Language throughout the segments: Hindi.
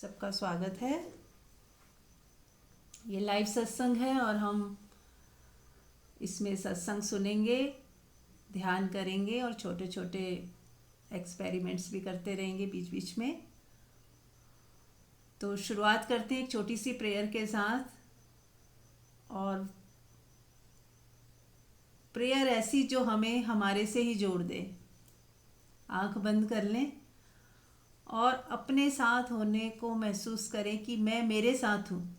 सबका स्वागत है। ये लाइव सत्संग है और हम इसमें सत्संग सुनेंगे, ध्यान करेंगे और छोटे छोटे एक्सपेरिमेंट्स भी करते रहेंगे बीच बीच में। तो शुरुआत करते हैं एक छोटी सी प्रेयर के साथ। और प्रेयर ऐसी जो हमें हमारे से ही जोड़ दे। आंख बंद कर लें और अपने साथ होने को महसूस करें कि मैं मेरे साथ हूँ।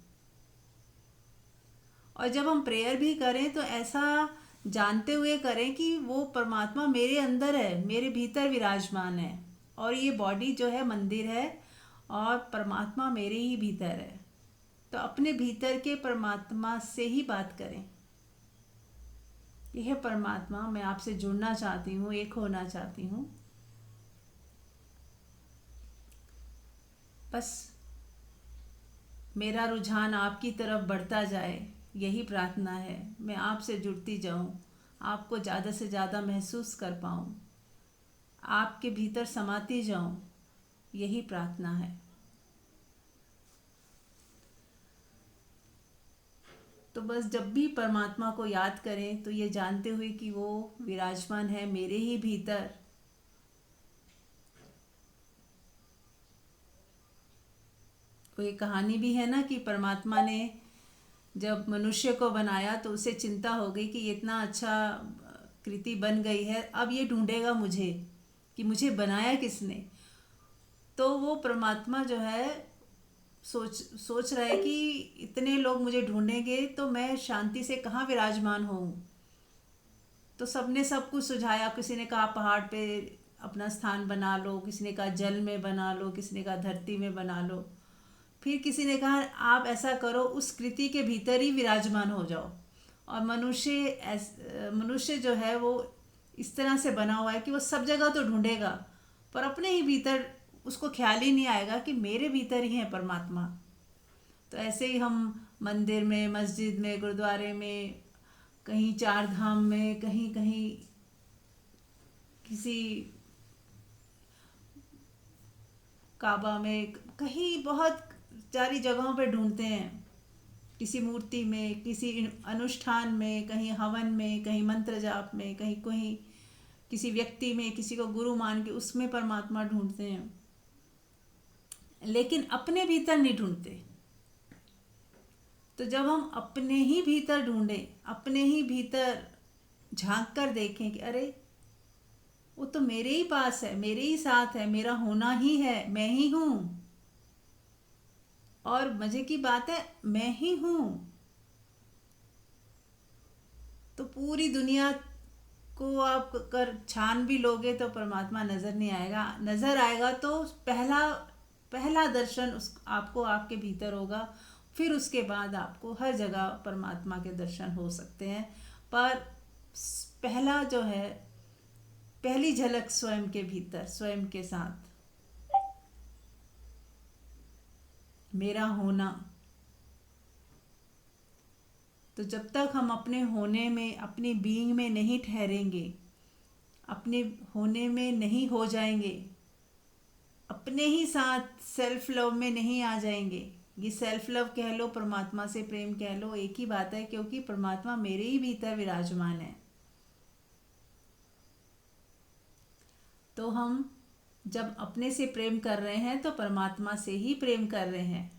और जब हम प्रेयर भी करें तो ऐसा जानते हुए करें कि वो परमात्मा मेरे अंदर है, मेरे भीतर विराजमान है और ये बॉडी जो है मंदिर है और परमात्मा मेरे ही भीतर है। तो अपने भीतर के परमात्मा से ही बात करें। यह परमात्मा, मैं आपसे जुड़ना चाहती हूँ, एक होना चाहती हूँ। बस मेरा रुझान आपकी तरफ बढ़ता जाए, यही प्रार्थना है। मैं आपसे जुड़ती जाऊं, आपको ज़्यादा से ज़्यादा महसूस कर पाऊं, आपके भीतर समाती जाऊं, यही प्रार्थना है। तो बस जब भी परमात्मा को याद करें तो ये जानते हुए कि वो विराजमान है मेरे ही भीतर। वो एक कहानी भी है ना कि परमात्मा ने जब मनुष्य को बनाया तो उसे चिंता हो गई कि ये इतना अच्छा कृति बन गई है, अब ये ढूंढेगा मुझे कि मुझे बनाया किसने। तो वो परमात्मा जो है सोच सोच रहा है कि इतने लोग मुझे ढूंढेंगे तो मैं शांति से कहाँ विराजमान हूँ। तो सबने सब कुछ सुझाया। किसी ने कहा पहाड़ पे अपना स्थान बना लो, किसी ने कहा जल में बना लो, किसी ने कहा धरती में बना लो। फिर किसी ने कहा आप ऐसा करो, उस कृति के भीतर ही विराजमान हो जाओ। और मनुष्य जो है वो इस तरह से बना हुआ है कि वो सब जगह तो ढूंढेगा पर अपने ही भीतर उसको ख्याल ही नहीं आएगा कि मेरे भीतर ही है परमात्मा। तो ऐसे ही हम मंदिर में, मस्जिद में, गुरुद्वारे में, कहीं चार धाम में, कहीं कहीं किसी काबा में, कहीं बहुत सारी जगहों पे ढूंढते हैं। किसी मूर्ति में, किसी अनुष्ठान में, कहीं हवन में, कहीं मंत्र जाप में, कहीं कहीं किसी व्यक्ति में, किसी को गुरु मान के उसमें परमात्मा ढूंढते हैं, लेकिन अपने भीतर नहीं ढूंढते। तो जब हम अपने ही भीतर ढूंढें, अपने ही भीतर झांक कर देखें कि अरे वो तो मेरे ही पास है, मेरे ही साथ है, मेरा होना ही है, मैं ही हूं। और मजे की बात है, मैं ही हूं। तो पूरी दुनिया को आप कर छान भी लोगे तो परमात्मा नजर नहीं आएगा। नजर आएगा तो पहला पहला दर्शन उस आपको आपके भीतर होगा। फिर उसके बाद आपको हर जगह परमात्मा के दर्शन हो सकते हैं। पर पहला जो है, पहली झलक स्वयं के भीतर, स्वयं के साथ मेरा होना। तो जब तक हम अपने होने में, अपनी बीइंग में नहीं ठहरेंगे, अपने होने में नहीं हो जाएंगे, अपने ही साथ सेल्फ लव में नहीं आ जाएंगे, ये सेल्फ लव कह लो, परमात्मा से प्रेम कह लो, एक ही बात है, क्योंकि परमात्मा मेरे ही भीतर विराजमान है। तो हम जब अपने से प्रेम कर रहे हैं तो परमात्मा से ही प्रेम कर रहे हैं।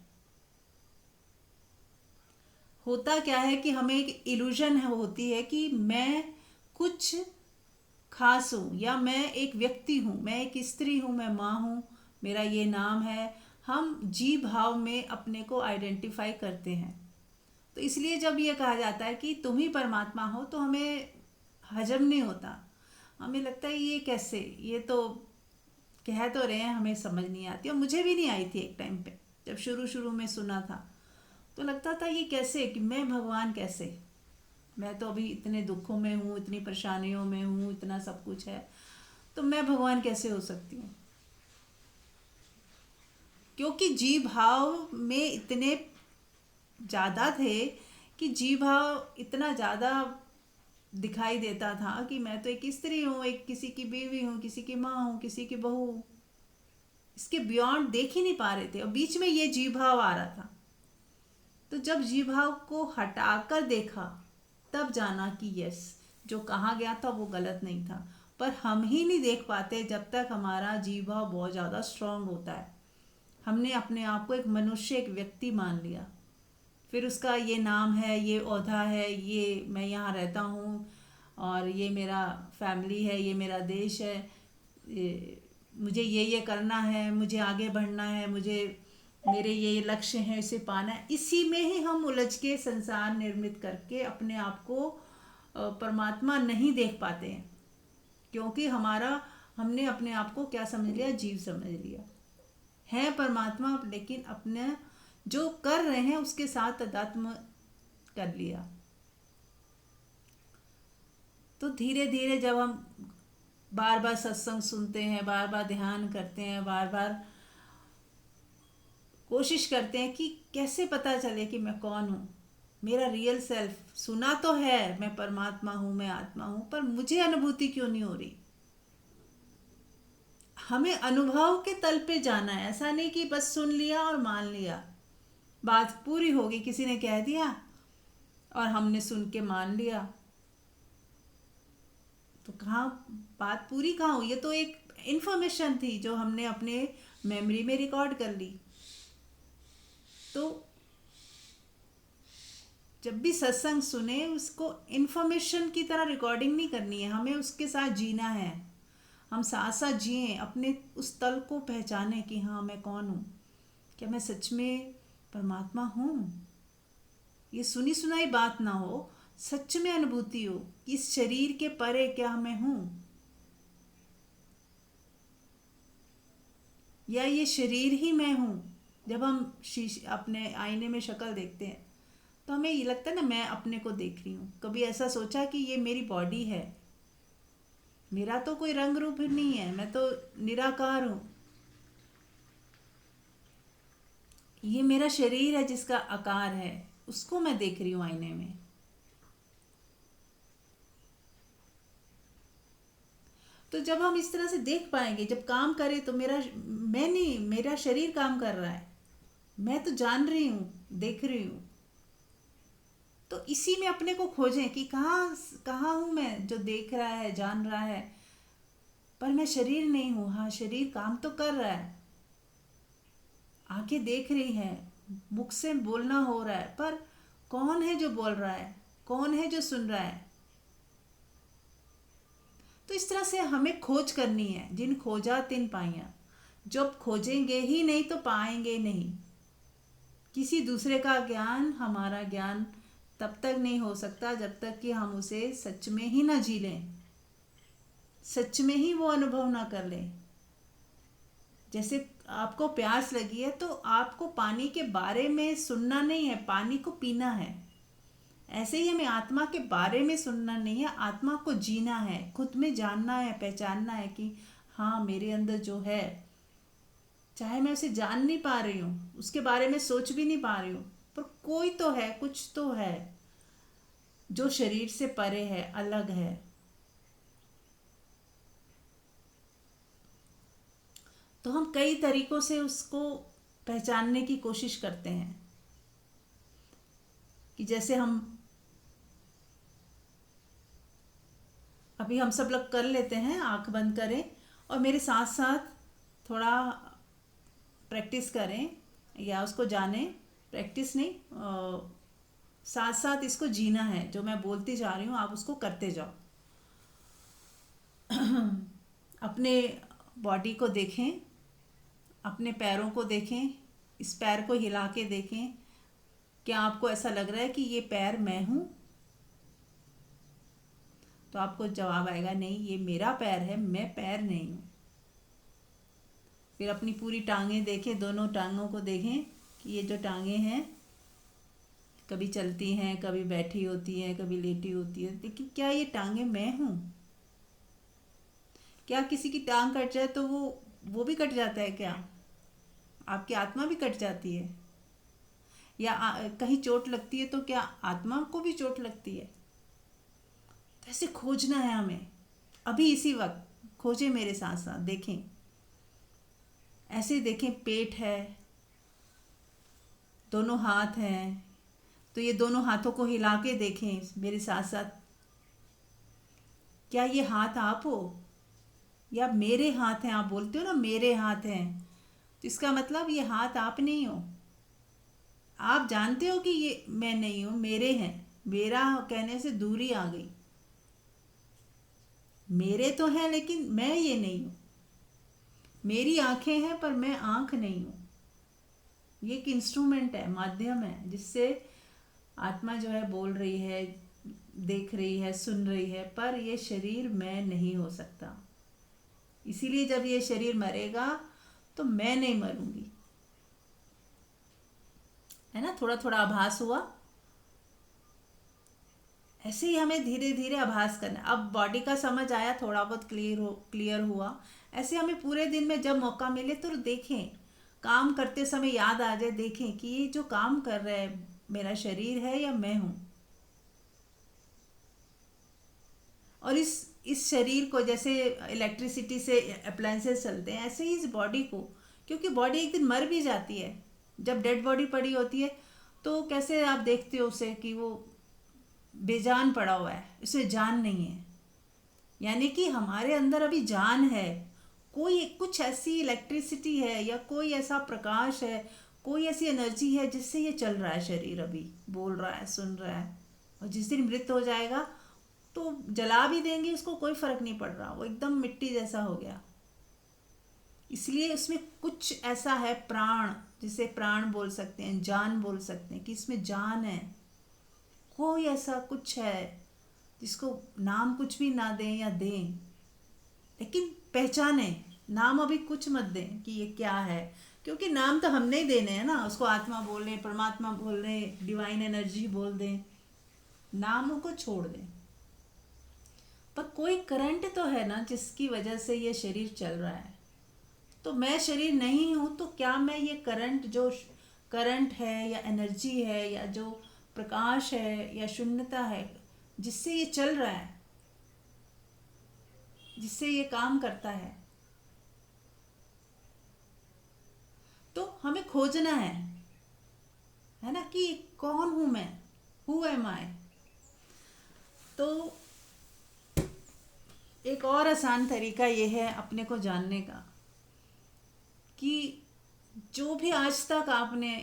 होता क्या है कि हमें एक इल्यूजन होती है कि मैं कुछ खास हूँ, या मैं एक व्यक्ति हूँ, मैं एक स्त्री हूँ, मैं माँ हूँ, मेरा ये नाम है। हम जी भाव में अपने को आइडेंटिफाई करते हैं। तो इसलिए जब ये कहा जाता है कि तुम ही परमात्मा हो तो हमें हजम नहीं होता। हमें लगता है ये कैसे, ये तो कह तो रहे हैं, हमें समझ नहीं आती। और मुझे भी नहीं आई थी एक टाइम पे, जब शुरू शुरू में सुना था तो लगता था ये कैसे, कि मैं भगवान कैसे, मैं तो अभी इतने दुखों में हूँ, इतनी परेशानियों में हूँ, इतना सब कुछ है, तो मैं भगवान कैसे हो सकती हूँ। क्योंकि जी भाव में इतने ज़्यादा थे कि जी भाव इतना ज़्यादा दिखाई देता था कि मैं तो एक स्त्री हूँ, एक किसी की बीवी हूँ, किसी की माँ हूँ, किसी की बहू हूँ। इसके बियॉन्ड देख ही नहीं पा रहे थे, और बीच में ये जीव भाव आ रहा था। तो जब जीव भाव को हटाकर देखा, तब जाना कि यस, जो कहा गया था वो गलत नहीं था। पर हम ही नहीं देख पाते जब तक हमारा जीव भाव बहुत ज़्यादा स्ट्रांग होता है। हमने अपने आप को एक मनुष्य, एक व्यक्ति मान लिया, फिर उसका ये नाम है, ये ओहदा है, ये मैं यहाँ रहता हूँ, और ये मेरा फैमिली है, ये मेरा देश है, मुझे ये करना है, मुझे आगे बढ़ना है, मुझे मेरे ये लक्ष्य हैं, इसे पाना है। इसी में ही हम उलझ के संसार निर्मित करके अपने आप को परमात्मा नहीं देख पाते हैं, क्योंकि हमने अपने आप को क्या समझ लिया, जीव समझ लिया है परमात्मा, लेकिन अपने जो कर रहे हैं उसके साथ तादात्म्य कर लिया। तो धीरे धीरे जब हम बार बार सत्संग सुनते हैं, बार बार ध्यान करते हैं, बार बार कोशिश करते हैं कि कैसे पता चले कि मैं कौन हूँ, मेरा रियल सेल्फ। सुना तो है मैं परमात्मा हूँ, मैं आत्मा हूँ, पर मुझे अनुभूति क्यों नहीं हो रही। हमें अनुभव के तल पे जाना है, ऐसा नहीं कि बस सुन लिया और मान लिया, बात पूरी होगी, किसी ने कह दिया और हमने सुन के मान लिया, तो कहाँ बात पूरी कहाँ हुई। ये तो एक इन्फॉर्मेशन थी जो हमने अपने मेमोरी में रिकॉर्ड कर ली। तो जब भी सत्संग सुने, उसको इन्फॉर्मेशन की तरह रिकॉर्डिंग नहीं करनी है, हमें उसके साथ जीना है। हम साथ साथ जिए, अपने उस तल को पहचाने कि हाँ मैं कौन हूँ, क्या मैं सच में परमात्मा हूँ। ये सुनी सुनाई बात ना हो, सच में अनुभूति हो, इस शरीर के परे क्या मैं हूँ, या ये शरीर ही मैं हूँ। जब हम अपने आईने में शक्ल देखते हैं तो हमें ये लगता है ना, मैं अपने को देख रही हूँ। कभी ऐसा सोचा कि ये मेरी बॉडी है, मेरा तो कोई रंग रूप नहीं है, मैं तो निराकार हूँ, ये मेरा शरीर है जिसका आकार है, उसको मैं देख रही हूँ आईने में। तो जब हम इस तरह से देख पाएंगे, जब काम करे तो मैं नहीं, मेरा शरीर काम कर रहा है, मैं तो जान रही हूँ, देख रही हूँ। तो इसी में अपने को खोजें कि कहाँ कहाँ हूँ मैं, जो देख रहा है, जान रहा है, पर मैं शरीर नहीं हूँ। हाँ, शरीर काम तो कर रहा है, आंखें देख रही हैं, मुख से बोलना हो रहा है, पर कौन है जो बोल रहा है, कौन है जो सुन रहा है। तो इस तरह से हमें खोज करनी है। जिन खोजा तिन पाइया। जब खोजेंगे ही नहीं तो पाएंगे नहीं। किसी दूसरे का ज्ञान हमारा ज्ञान तब तक नहीं हो सकता जब तक कि हम उसे सच में ही ना जी लें, सच में ही वो अनुभव ना कर लें। जैसे आपको प्यास लगी है तो आपको पानी के बारे में सुनना नहीं है, पानी को पीना है। ऐसे ही हमें आत्मा के बारे में सुनना नहीं है, आत्मा को जीना है, खुद में जानना है, पहचानना है कि हाँ मेरे अंदर जो है, चाहे मैं उसे जान नहीं पा रही हूँ, उसके बारे में सोच भी नहीं पा रही हूँ, पर कोई तो है, कुछ तो है जो शरीर से परे है, अलग है। तो हम कई तरीकों से उसको पहचानने की कोशिश करते हैं कि जैसे अभी हम सब लोग कर लेते हैं, आंख बंद करें और मेरे साथ साथ थोड़ा प्रैक्टिस करें या उसको जानें। प्रैक्टिस नहीं, साथ साथ इसको जीना है। जो मैं बोलती जा रही हूँ आप उसको करते जाओ। अपने बॉडी को देखें, अपने पैरों को देखें, इस पैर को हिला के देखें। क्या आपको ऐसा लग रहा है कि ये पैर मैं हूँ? तो आपको जवाब आएगा नहीं, ये मेरा पैर है, मैं पैर नहीं हूँ। फिर अपनी पूरी टांगें देखें, दोनों टांगों को देखें कि ये जो टांगें हैं कभी चलती हैं, कभी बैठी होती हैं, कभी लेटी होती है, लेकिन क्या ये टांगें मैं हूँ? क्या किसी की टांग कट जाए तो वो भी कट जाता है क्या? आपकी आत्मा भी कट जाती है? या कहीं चोट लगती है तो क्या आत्मा को भी चोट लगती है? तो ऐसे खोजना है हमें। अभी इसी वक्त खोजें, मेरे साथ साथ देखें। ऐसे देखें, पेट है, दोनों हाथ हैं, तो ये दोनों हाथों को हिला के देखें मेरे साथ साथ। क्या ये हाथ आप हो या मेरे हाथ हैं? आप बोलते हो ना मेरे हाथ हैं, तो इसका मतलब ये हाथ आप नहीं हो। आप जानते हो कि ये मैं नहीं हूँ, मेरे हैं। मेरा कहने से दूरी आ गई। मेरे तो हैं लेकिन मैं ये नहीं हूँ। मेरी आंखें हैं पर मैं आंख नहीं हूँ। ये एक इंस्ट्रूमेंट है, माध्यम है, जिससे आत्मा जो है बोल रही है, देख रही है, सुन रही है, पर ये शरीर मैं नहीं हो सकता। इसीलिए जब ये शरीर मरेगा तो मैं नहीं मरूंगी। है ना, थोड़ा थोड़ा आभास हुआ। ऐसे ही हमें धीरे धीरे आभास करना है। अब बॉडी का समझ आया, थोड़ा बहुत क्लियर हुआ। ऐसे हमें पूरे दिन में जब मौका मिले तो देखें, काम करते समय याद आ जाए, देखें कि ये जो काम कर रहा है मेरा शरीर है या मैं हूँ। और इस शरीर को जैसे इलेक्ट्रिसिटी से अप्लायंसेस चलते हैं, ऐसे ही इस बॉडी को, क्योंकि बॉडी एक दिन मर भी जाती है। जब डेड बॉडी पड़ी होती है तो कैसे आप देखते हो उसे कि वो बेजान पड़ा हुआ है, उसमें जान नहीं है। यानी कि हमारे अंदर अभी जान है। कोई कुछ ऐसी इलेक्ट्रिसिटी है या कोई ऐसा प्रकाश है, कोई ऐसी एनर्जी है जिससे ये चल रहा है शरीर, अभी बोल रहा है, सुन रहा है। और जिस दिन मृत हो जाएगा तो जला भी देंगे उसको, कोई फर्क नहीं पड़ रहा, वो एकदम मिट्टी जैसा हो गया। इसलिए उसमें कुछ ऐसा है, प्राण, जिसे प्राण बोल सकते हैं, जान बोल सकते हैं, कि इसमें जान है। कोई ऐसा कुछ है जिसको नाम कुछ भी ना दें या दें, लेकिन पहचाने। नाम अभी कुछ मत दें कि ये क्या है, क्योंकि नाम तो हमने ही देने हैं ना। उसको आत्मा बोल दें, परमात्मा बोल दें, डिवाइन एनर्जी बोल दें, नामों को छोड़ दें। पर कोई करंट तो है ना जिसकी वजह से ये शरीर चल रहा है। तो मैं शरीर नहीं हूं, तो क्या मैं ये करंट, जो करंट है या एनर्जी है या जो प्रकाश है या शून्यता है जिससे ये चल रहा है, जिससे ये काम करता है, तो हमें खोजना है ना, कि कौन हूं मैं, हु एम आई। तो एक और आसान तरीका ये है अपने को जानने का, कि जो भी आज तक आपने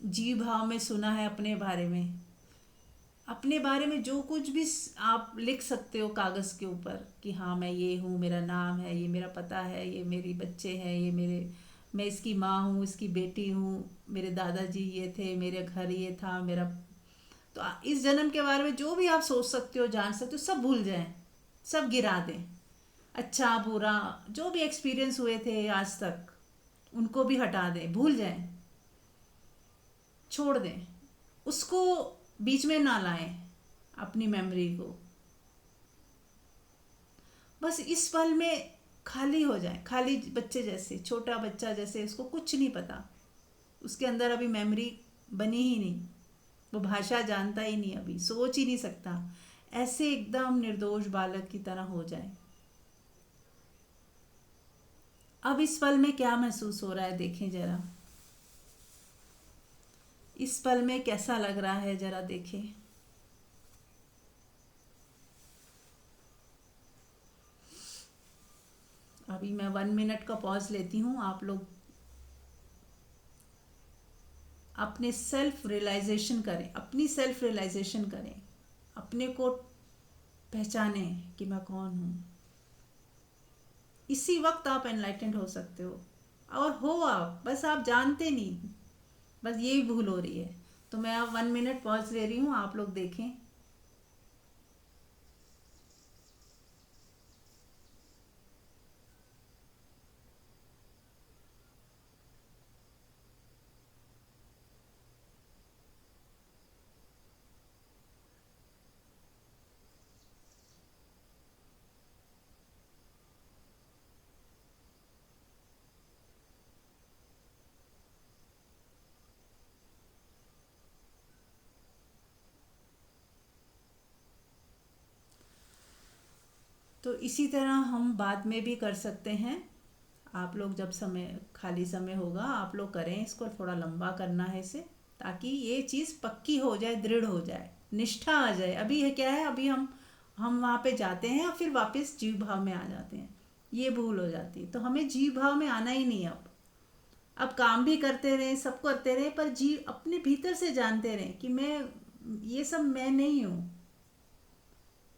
जीव भाव में सुना है अपने बारे में, अपने बारे में जो कुछ भी आप लिख सकते हो कागज़ के ऊपर, कि हाँ मैं ये हूँ, मेरा नाम है, ये मेरा पता है, ये मेरी बच्चे हैं, ये मेरे, मैं इसकी माँ हूँ, इसकी बेटी हूँ, मेरे दादाजी ये थे, मेरे घर ये था मेरा। तो इस जन्म के बारे में जो भी आप सोच सकते हो, जान सकते हो, सब भूल जाएं, सब गिरा दें। अच्छा बुरा जो भी एक्सपीरियंस हुए थे आज तक, उनको भी हटा दें, भूल जाएं, छोड़ दें। उसको बीच में ना लाएं अपनी मेमोरी को। बस इस पल में खाली हो जाए, खाली बच्चे जैसे, छोटा बच्चा जैसे, उसको कुछ नहीं पता, उसके अंदर अभी मेमोरी बनी ही नहीं, वो भाषा जानता ही नहीं, अभी सोच ही नहीं सकता। ऐसे एकदम निर्दोष बालक की तरह हो जाए। अब इस पल में क्या महसूस हो रहा है, देखें जरा। इस पल में कैसा लग रहा है, जरा देखें। अभी मैं 1 मिनट का पॉज लेती हूँ। आप लोग अपने सेल्फ रियलाइजेशन करें, अपनी सेल्फ रियलाइजेशन करें, अपने को पहचाने कि मैं कौन हूँ। इसी वक्त आप एनलाइटेंड हो सकते हो, और हो आप, बस आप जानते नहीं, बस यही भूल हो रही है। तो मैं अब 1 मिनट पॉज ले रही हूँ, आप लोग देखें। तो इसी तरह हम बाद में भी कर सकते हैं। आप लोग जब समय खाली समय होगा आप लोग करें इसको, थोड़ा लंबा करना है इसे, ताकि ये चीज़ पक्की हो जाए, दृढ़ हो जाए, निष्ठा आ जाए। अभी ये क्या है, अभी हम वहाँ पे जाते हैं और फिर वापस जीव भाव में आ जाते हैं, ये भूल हो जाती है। तो हमें जीव भाव में आना ही नहीं है। अब काम भी करते रहें, सब करते रहें, पर जीव अपने भीतर से जानते रहें कि मैं, ये सब मैं नहीं हूँ।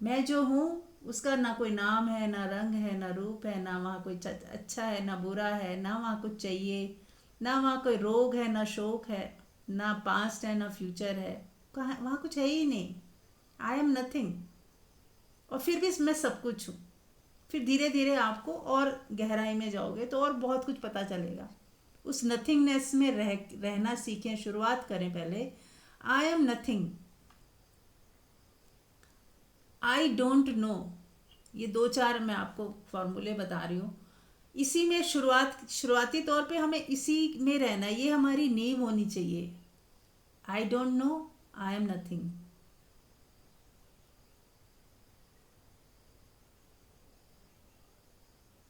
मैं जो हूँ उसका ना कोई नाम है, ना रंग है, ना रूप है, ना वहाँ कोई अच्छा है, ना बुरा है, ना वहाँ कुछ चाहिए, ना वहाँ कोई रोग है, ना शोक है, ना पास्ट है, ना फ्यूचर है। कहाँ, वहाँ कुछ है ही नहीं। आई एम नथिंग। और फिर भी मैं सब कुछ हूँ। फिर धीरे धीरे आपको और गहराई में जाओगे तो और बहुत कुछ पता चलेगा। उस नथिंगनेस में रहना सीखें, शुरुआत करें पहले। आई am nothing, I don't no, ये दो चार मैं आपको फॉर्मूले बता रही हूँ। इसी में शुरुआती तौर पे हमें इसी में रहना, ये हमारी नींव होनी चाहिए। I don't know, I am nothing.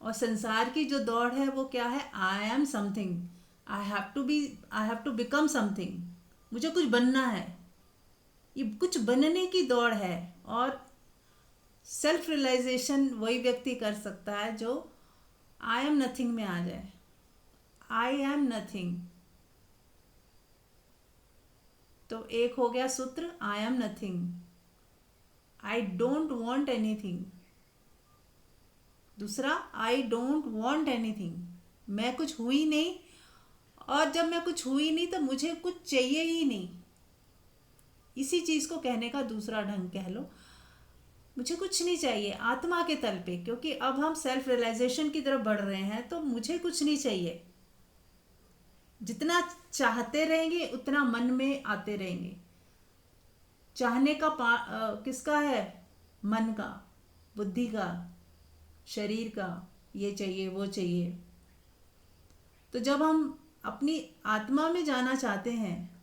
और संसार की जो दौड़ है वो क्या है, I am something, I have to become something, मुझे कुछ बनना है। ये कुछ बनने की दौड़ है। और सेल्फ रियलाइजेशन वही व्यक्ति कर सकता है जो आई एम नथिंग में आ जाए। आई एम नथिंग। तो एक हो गया सूत्र, आई am nothing. I don't want anything. दूसरा, आई डोंट वॉन्ट एनीथिंग, मैं कुछ हुई नहीं। और जब मैं कुछ हुई नहीं तो मुझे कुछ चाहिए ही नहीं। इसी चीज को कहने का दूसरा ढंग कह लो, मुझे कुछ नहीं चाहिए आत्मा के तल पे, क्योंकि अब हम सेल्फ रियलाइजेशन की तरफ बढ़ रहे हैं। तो मुझे कुछ नहीं चाहिए। जितना चाहते रहेंगे उतना मन में आते रहेंगे। चाहने का किसका है, मन का, बुद्धि का, शरीर का, ये चाहिए वो चाहिए। तो जब हम अपनी आत्मा में जाना चाहते हैं,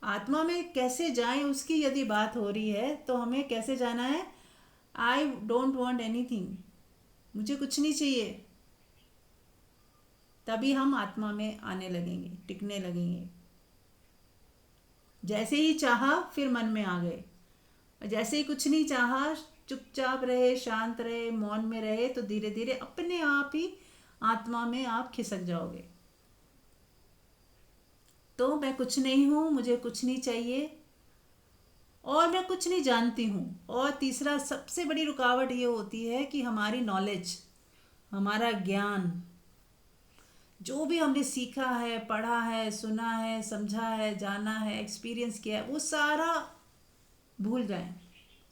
आत्मा में कैसे जाएं उसकी यदि बात हो रही है, तो हमें कैसे जाना है, आई डोंट वॉन्ट एनीथिंग, मुझे कुछ नहीं चाहिए। तभी हम आत्मा में आने लगेंगे, टिकने लगेंगे। जैसे ही चाहा फिर मन में आ गए, और जैसे ही कुछ नहीं चाहा, चुपचाप रहे, शांत रहे, मौन में रहे, तो धीरे धीरे अपने आप ही आत्मा में आप खिसक जाओगे। तो मैं कुछ नहीं हूँ, मुझे कुछ नहीं चाहिए, और मैं कुछ नहीं जानती हूँ। और तीसरा सबसे बड़ी रुकावट ये होती है कि हमारी नॉलेज, हमारा ज्ञान, जो भी हमने सीखा है, पढ़ा है, सुना है, समझा है, जाना है, एक्सपीरियंस किया है, वो सारा भूल जाएं,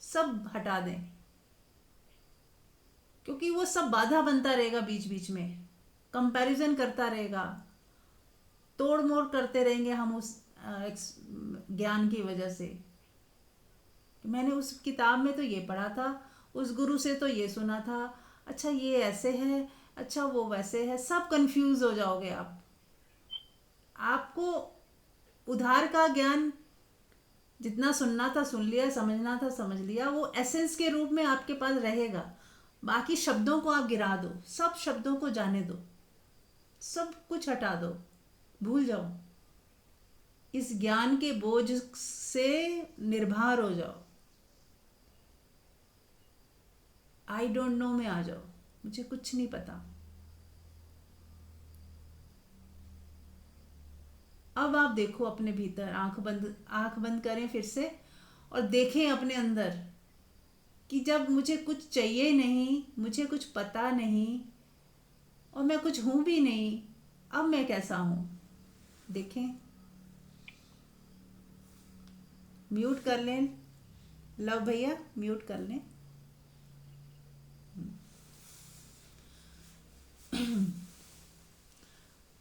सब हटा दें। क्योंकि वो सब बाधा बनता रहेगा, बीच बीच में कंपैरिजन करता रहेगा, तोड़ मोड़ करते रहेंगे हम उस ज्ञान की वजह से। मैंने उस किताब में तो ये पढ़ा था, उस गुरु से तो ये सुना था, अच्छा ये ऐसे है, अच्छा वो वैसे है, सब कंफ्यूज हो जाओगे आप। आपको उधार का ज्ञान जितना सुनना था सुन लिया, समझना था समझ लिया, वो एसेंस के रूप में आपके पास रहेगा। बाकी शब्दों को आप गिरा दो, सब शब्दों को जाने दो, सब कुछ हटा दो, भूल जाओ। इस ज्ञान के बोझ से निर्भर हो जाओ। आई डोंट नो में आ जाओ, मुझे कुछ नहीं पता। अब आप देखो अपने भीतर, आंख बंद करें फिर से, और देखें अपने अंदर कि जब मुझे कुछ चाहिए नहीं, मुझे कुछ पता नहीं, और मैं कुछ हूं भी नहीं, अब मैं कैसा हूं। देखें, म्यूट कर लें, लव भैया म्यूट कर लें।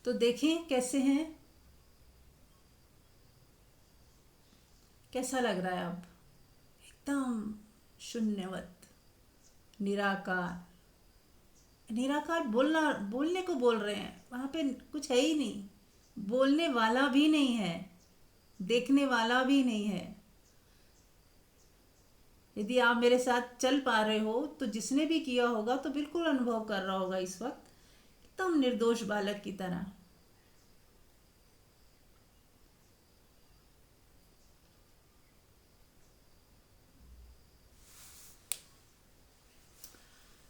तो देखें कैसे हैं, कैसा लग रहा है अब, एकदम शून्यवत, निराकार। निराकार बोलने को बोल रहे हैं, वहां पे कुछ है ही नहीं, बोलने वाला भी नहीं है, देखने वाला भी नहीं है। यदि आप मेरे साथ चल पा रहे हो तो जिसने भी किया होगा तो बिल्कुल अनुभव कर रहा होगा इस वक्त एकदम निर्दोष बालक की तरह।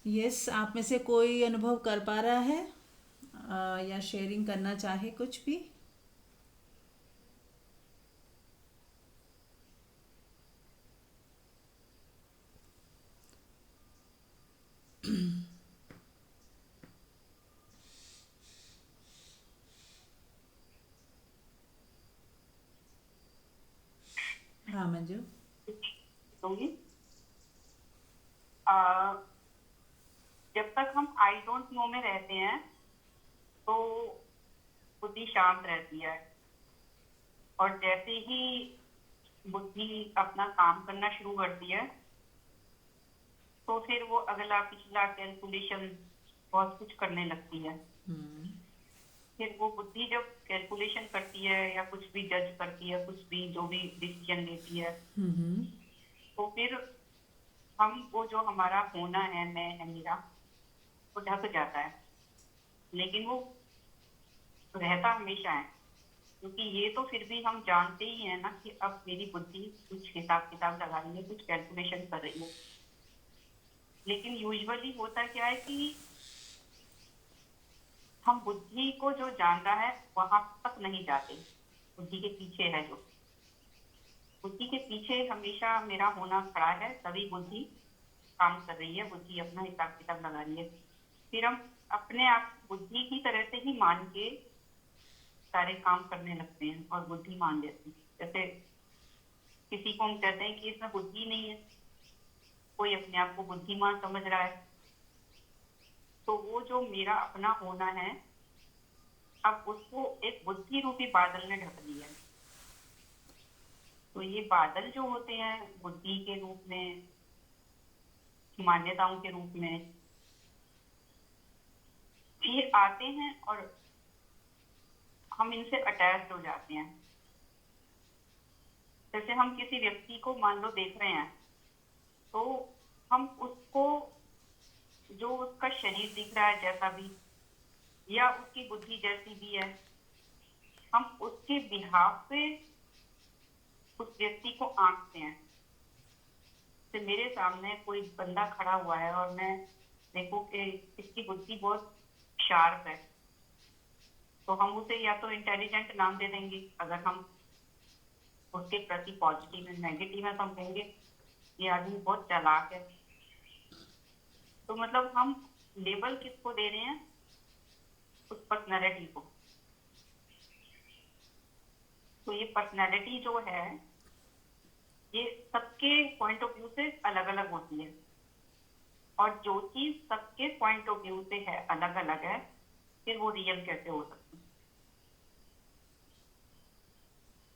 यस, आप में से कोई अनुभव कर पा रहा है या शेयरिंग करना चाहे कुछ भी? हाँ मंजू। दूंगी। आ, जब तक हम आई डोंट नो में रहते हैं तो बुद्धि शांत रहती है, और जैसे ही बुद्धि अपना काम करना शुरू करती है तो फिर वो अगला पिछला कैलकुलेशन बहुत कुछ करने लगती है। फिर वो बुद्धि जब कैलकुलेशन करती है या कुछ भी जज करती है, कुछ भी जो भी डिसीजन लेती है, तो फिर हम वो जो हमारा होना है, मैं है मेरा, वो ढक जाता है। लेकिन वो रहता हमेशा है, क्योंकि ये तो फिर भी हम जानते ही है ना कि अब मेरी बुद्धि कुछ हिसाब किताब लगा रही है, कुछ कैलकुलेशन कर रही है। लेकिन यूजुअली होता क्या है कि हम बुद्धि को जो जान रहा है वहां तक नहीं जाते। बुद्धि के पीछे है जो, बुद्धि के पीछे हमेशा मेरा होना खड़ा है, तभी बुद्धि काम कर रही है, बुद्धि अपना हिसाब किताब लगा रही है। फिर हम अपने आप बुद्धि की तरह से ही मान के सारे काम करने लगते हैं और बुद्धि मान लेते हैं। जैसे किसी को हम कहते हैं कि इसमें बुद्धि नहीं है, कोई अपने आप को बुद्धिमान समझ रहा है, तो वो जो मेरा अपना होना है, अब उसको एक बुद्धि रूपी बादल ने ढक लिया है। तो ये बादल जो होते हैं बुद्धि के रूप में, मान्यताओं के रूप में, ये आते हैं और हम इनसे अटैच हो जाते हैं। जैसे हम किसी व्यक्ति को मान लो देख रहे हैं, तो हम उसको, जो उसका शरीर दिख रहा है जैसा भी, या उसकी बुद्धि जैसी भी है, हम उसके बिहाफ पे उस व्यक्ति को आंकते हैं। तो मेरे सामने कोई बंदा खड़ा हुआ है और मैं देखो कि इसकी बुद्धि बहुत शार्प है, तो हम उसे या तो इंटेलिजेंट नाम दे देंगे, अगर हम उसके प्रति पॉजिटिव है, नेगेटिव है तो हम कहेंगे ये आदमी बहुत चालाक है। तो मतलब हम लेबल किसको दे रहे हैं? उस पर्सनैलिटी को। तो ये पर्सनैलिटी जो है, ये सबके पॉइंट ऑफ व्यू से अलग अलग होती है, और जो चीज सबके पॉइंट ऑफ व्यू से है, अलग अलग है, फिर वो रियल कैसे हो सकती है?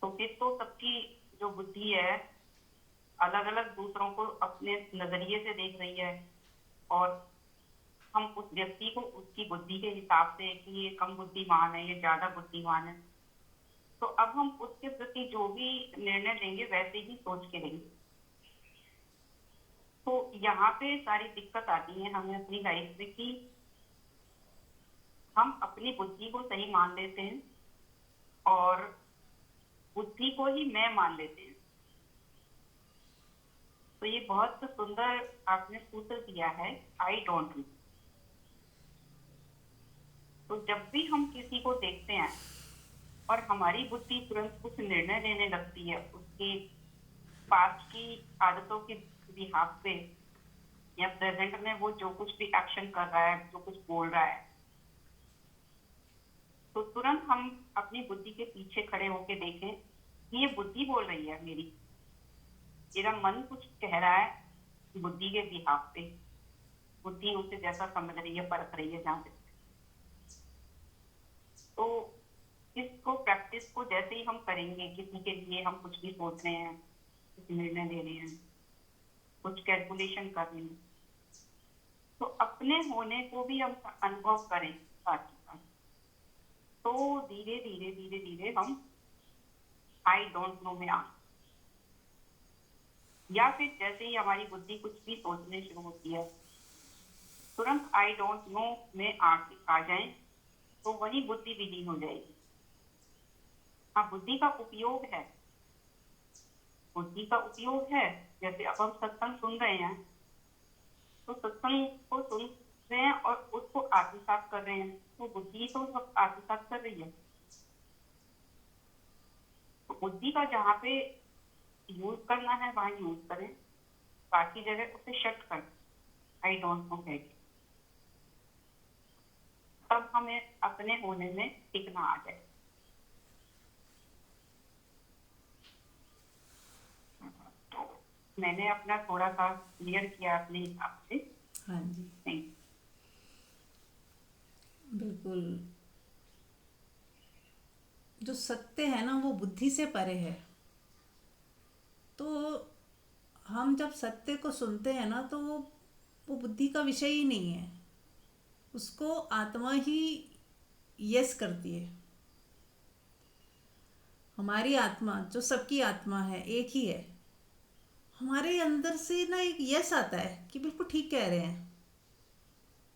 तो फिर तो सबकी जो बुद्धि है अलग अलग दूसरों को अपने नजरिए से देख रही है, और हम उस व्यक्ति को उसकी बुद्धि के हिसाब से कि ये कम बुद्धिमान है, ये ज्यादा बुद्धिमान है, तो अब हम उसके प्रति जो भी निर्णय लेंगे वैसे ही सोच के लेंगे। तो यहाँ पे सारी दिक्कत आती है हमें अपनी लाइफ में कि हम अपनी बुद्धि को सही मान लेते हैं और बुद्धि को ही मैं मान लेते हैं। तो ये बहुत सुंदर आपने सूत्र दिया है, आई डोंट नो। तो जब भी हम किसी को देखते हैं और हमारी बुद्धि तुरंत कुछ निर्णय लेने लगती है उसके पास्ट की आदतों के बिहाफ पे, या प्रेजेंट में वो जो कुछ भी एक्शन कर रहा है, जो कुछ बोल रहा है, तो तुरंत हम अपनी बुद्धि के पीछे खड़े होके देखें कि ये बुद्धि बोल रही है मेरी, मेरा मन कुछ कह रहा है बुद्धि के बिहाफ पे, बुद्धि उसे जैसा समझ रही है, परख रही है जहाँ पे। तो इसको प्रैक्टिस को जैसे ही हम करेंगे, किसी के लिए हम कुछ भी सोच रहे हैं, कुछ निर्णय ले रहे हैं, कुछ कैलकुलेशन कर रहे हैं, तो अपने होने को भी हम अनुभव करें साथ ही साथ, तो धीरे धीरे धीरे धीरे हम आई डोंट नो में आ, या फिर जैसे ही हमारी बुद्धि कुछ भी सोचने शुरू होती है तुरंत आई डोंट नो में आ जाए तो वही बुद्धि विलीन हो जाएगी। हाँ, बुद्धि का उपयोग है, बुद्धि का उपयोग है। जैसे अब हम सत्संग सुन रहे हैं, तो सत्संग को सुन रहे हैं और उसको आत्मसात कर रहे हैं, तो बुद्धि तो सब आत्मसात कर रही है। तो बुद्धि का जहाँ पे यूज करना है वहां यूज करें, बाकी जगह उसे शट कर आई डोंट नो है, तब हमें अपने होने में टिकना आ जाए। तो मैंने अपना थोड़ा सा क्लियर किया अपने हिसाब से। हाँ जी, नहीं, बिल्कुल। जो सत्य है ना वो बुद्धि से परे है। तो हम जब सत्य को सुनते हैं ना तो वो बुद्धि का विषय ही नहीं है, उसको आत्मा ही यस करती है। हमारी आत्मा जो सबकी आत्मा है एक ही है, हमारे अंदर से ना एक यस आता है कि बिल्कुल ठीक कह रहे हैं।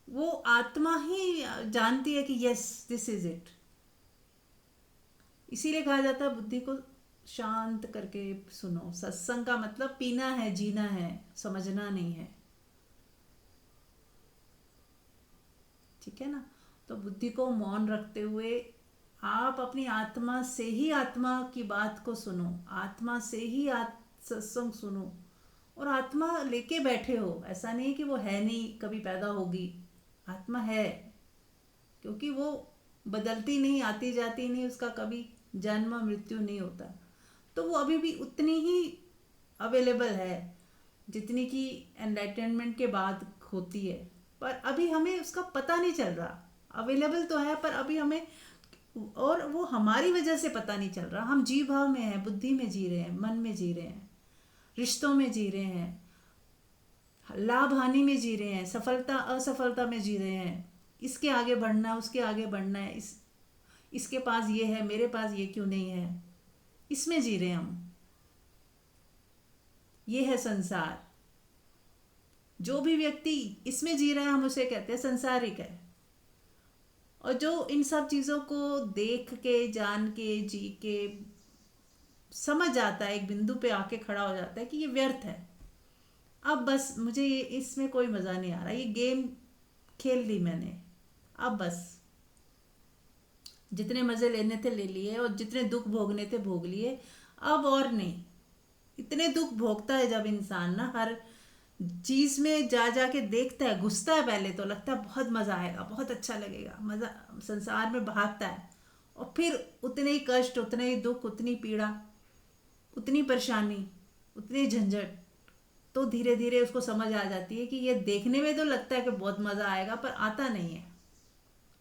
वो आत्मा ही जानती है कि यस दिस इज इट। इसीलिए कहा जाता है बुद्धि को शांत करके सुनो। सत्संग का मतलब पीना है, जीना है, समझना नहीं है। ठीक है ना। तो बुद्धि को मौन रखते हुए आप अपनी आत्मा से ही आत्मा की बात को सुनो, आत्मा से ही सत्संग सुनो। और आत्मा लेके बैठे हो, ऐसा नहीं कि वो है नहीं, कभी पैदा होगी। आत्मा है, क्योंकि वो बदलती नहीं, आती जाती नहीं, उसका कभी जन्म मृत्यु नहीं होता। तो वो अभी भी उतनी ही अवेलेबल है जितनी कि एनलाइटनमेंट के बाद होती है। पर अभी हमें उसका पता नहीं चल रहा। अवेलेबल तो है पर अभी हमें, और वो हमारी वजह से पता नहीं चल रहा। हम जीव भाव में हैं, बुद्धि में जी रहे हैं, मन में जी रहे हैं, रिश्तों में जी रहे हैं, लाभ हानि में जी रहे हैं, सफलता असफलता में जी रहे हैं। इसके आगे बढ़ना है, उसके आगे बढ़ना है, इसके पास ये है, मेरे पास ये क्यों नहीं है, इसमें जी रहे हैं हम। ये है संसार। जो भी व्यक्ति इसमें जी रहा है हम उसे कहते हैं संसारिक है। और जो इन सब चीज़ों को देख के, जान के, जी के समझ जाता है, एक बिंदु पे आके खड़ा हो जाता है कि ये व्यर्थ है, अब बस मुझे ये इसमें कोई मज़ा नहीं आ रहा, ये गेम खेल ली मैंने, अब बस जितने मज़े लेने थे ले लिए और जितने दुख भोगने थे भोग लिए, अब और नहीं। इतने दुख भोगता है जब इंसान ना हर चीज़ में जा जा के देखता है, घुसता है, पहले तो लगता है बहुत मज़ा आएगा, बहुत अच्छा लगेगा, मज़ा, संसार में भागता है। और फिर उतने ही कष्ट, उतने ही दुख, उतनी पीड़ा, उतनी परेशानी, उतनी झंझट। तो धीरे धीरे उसको समझ आ जाती है कि ये देखने में तो लगता है कि बहुत मज़ा आएगा, पर आता नहीं है।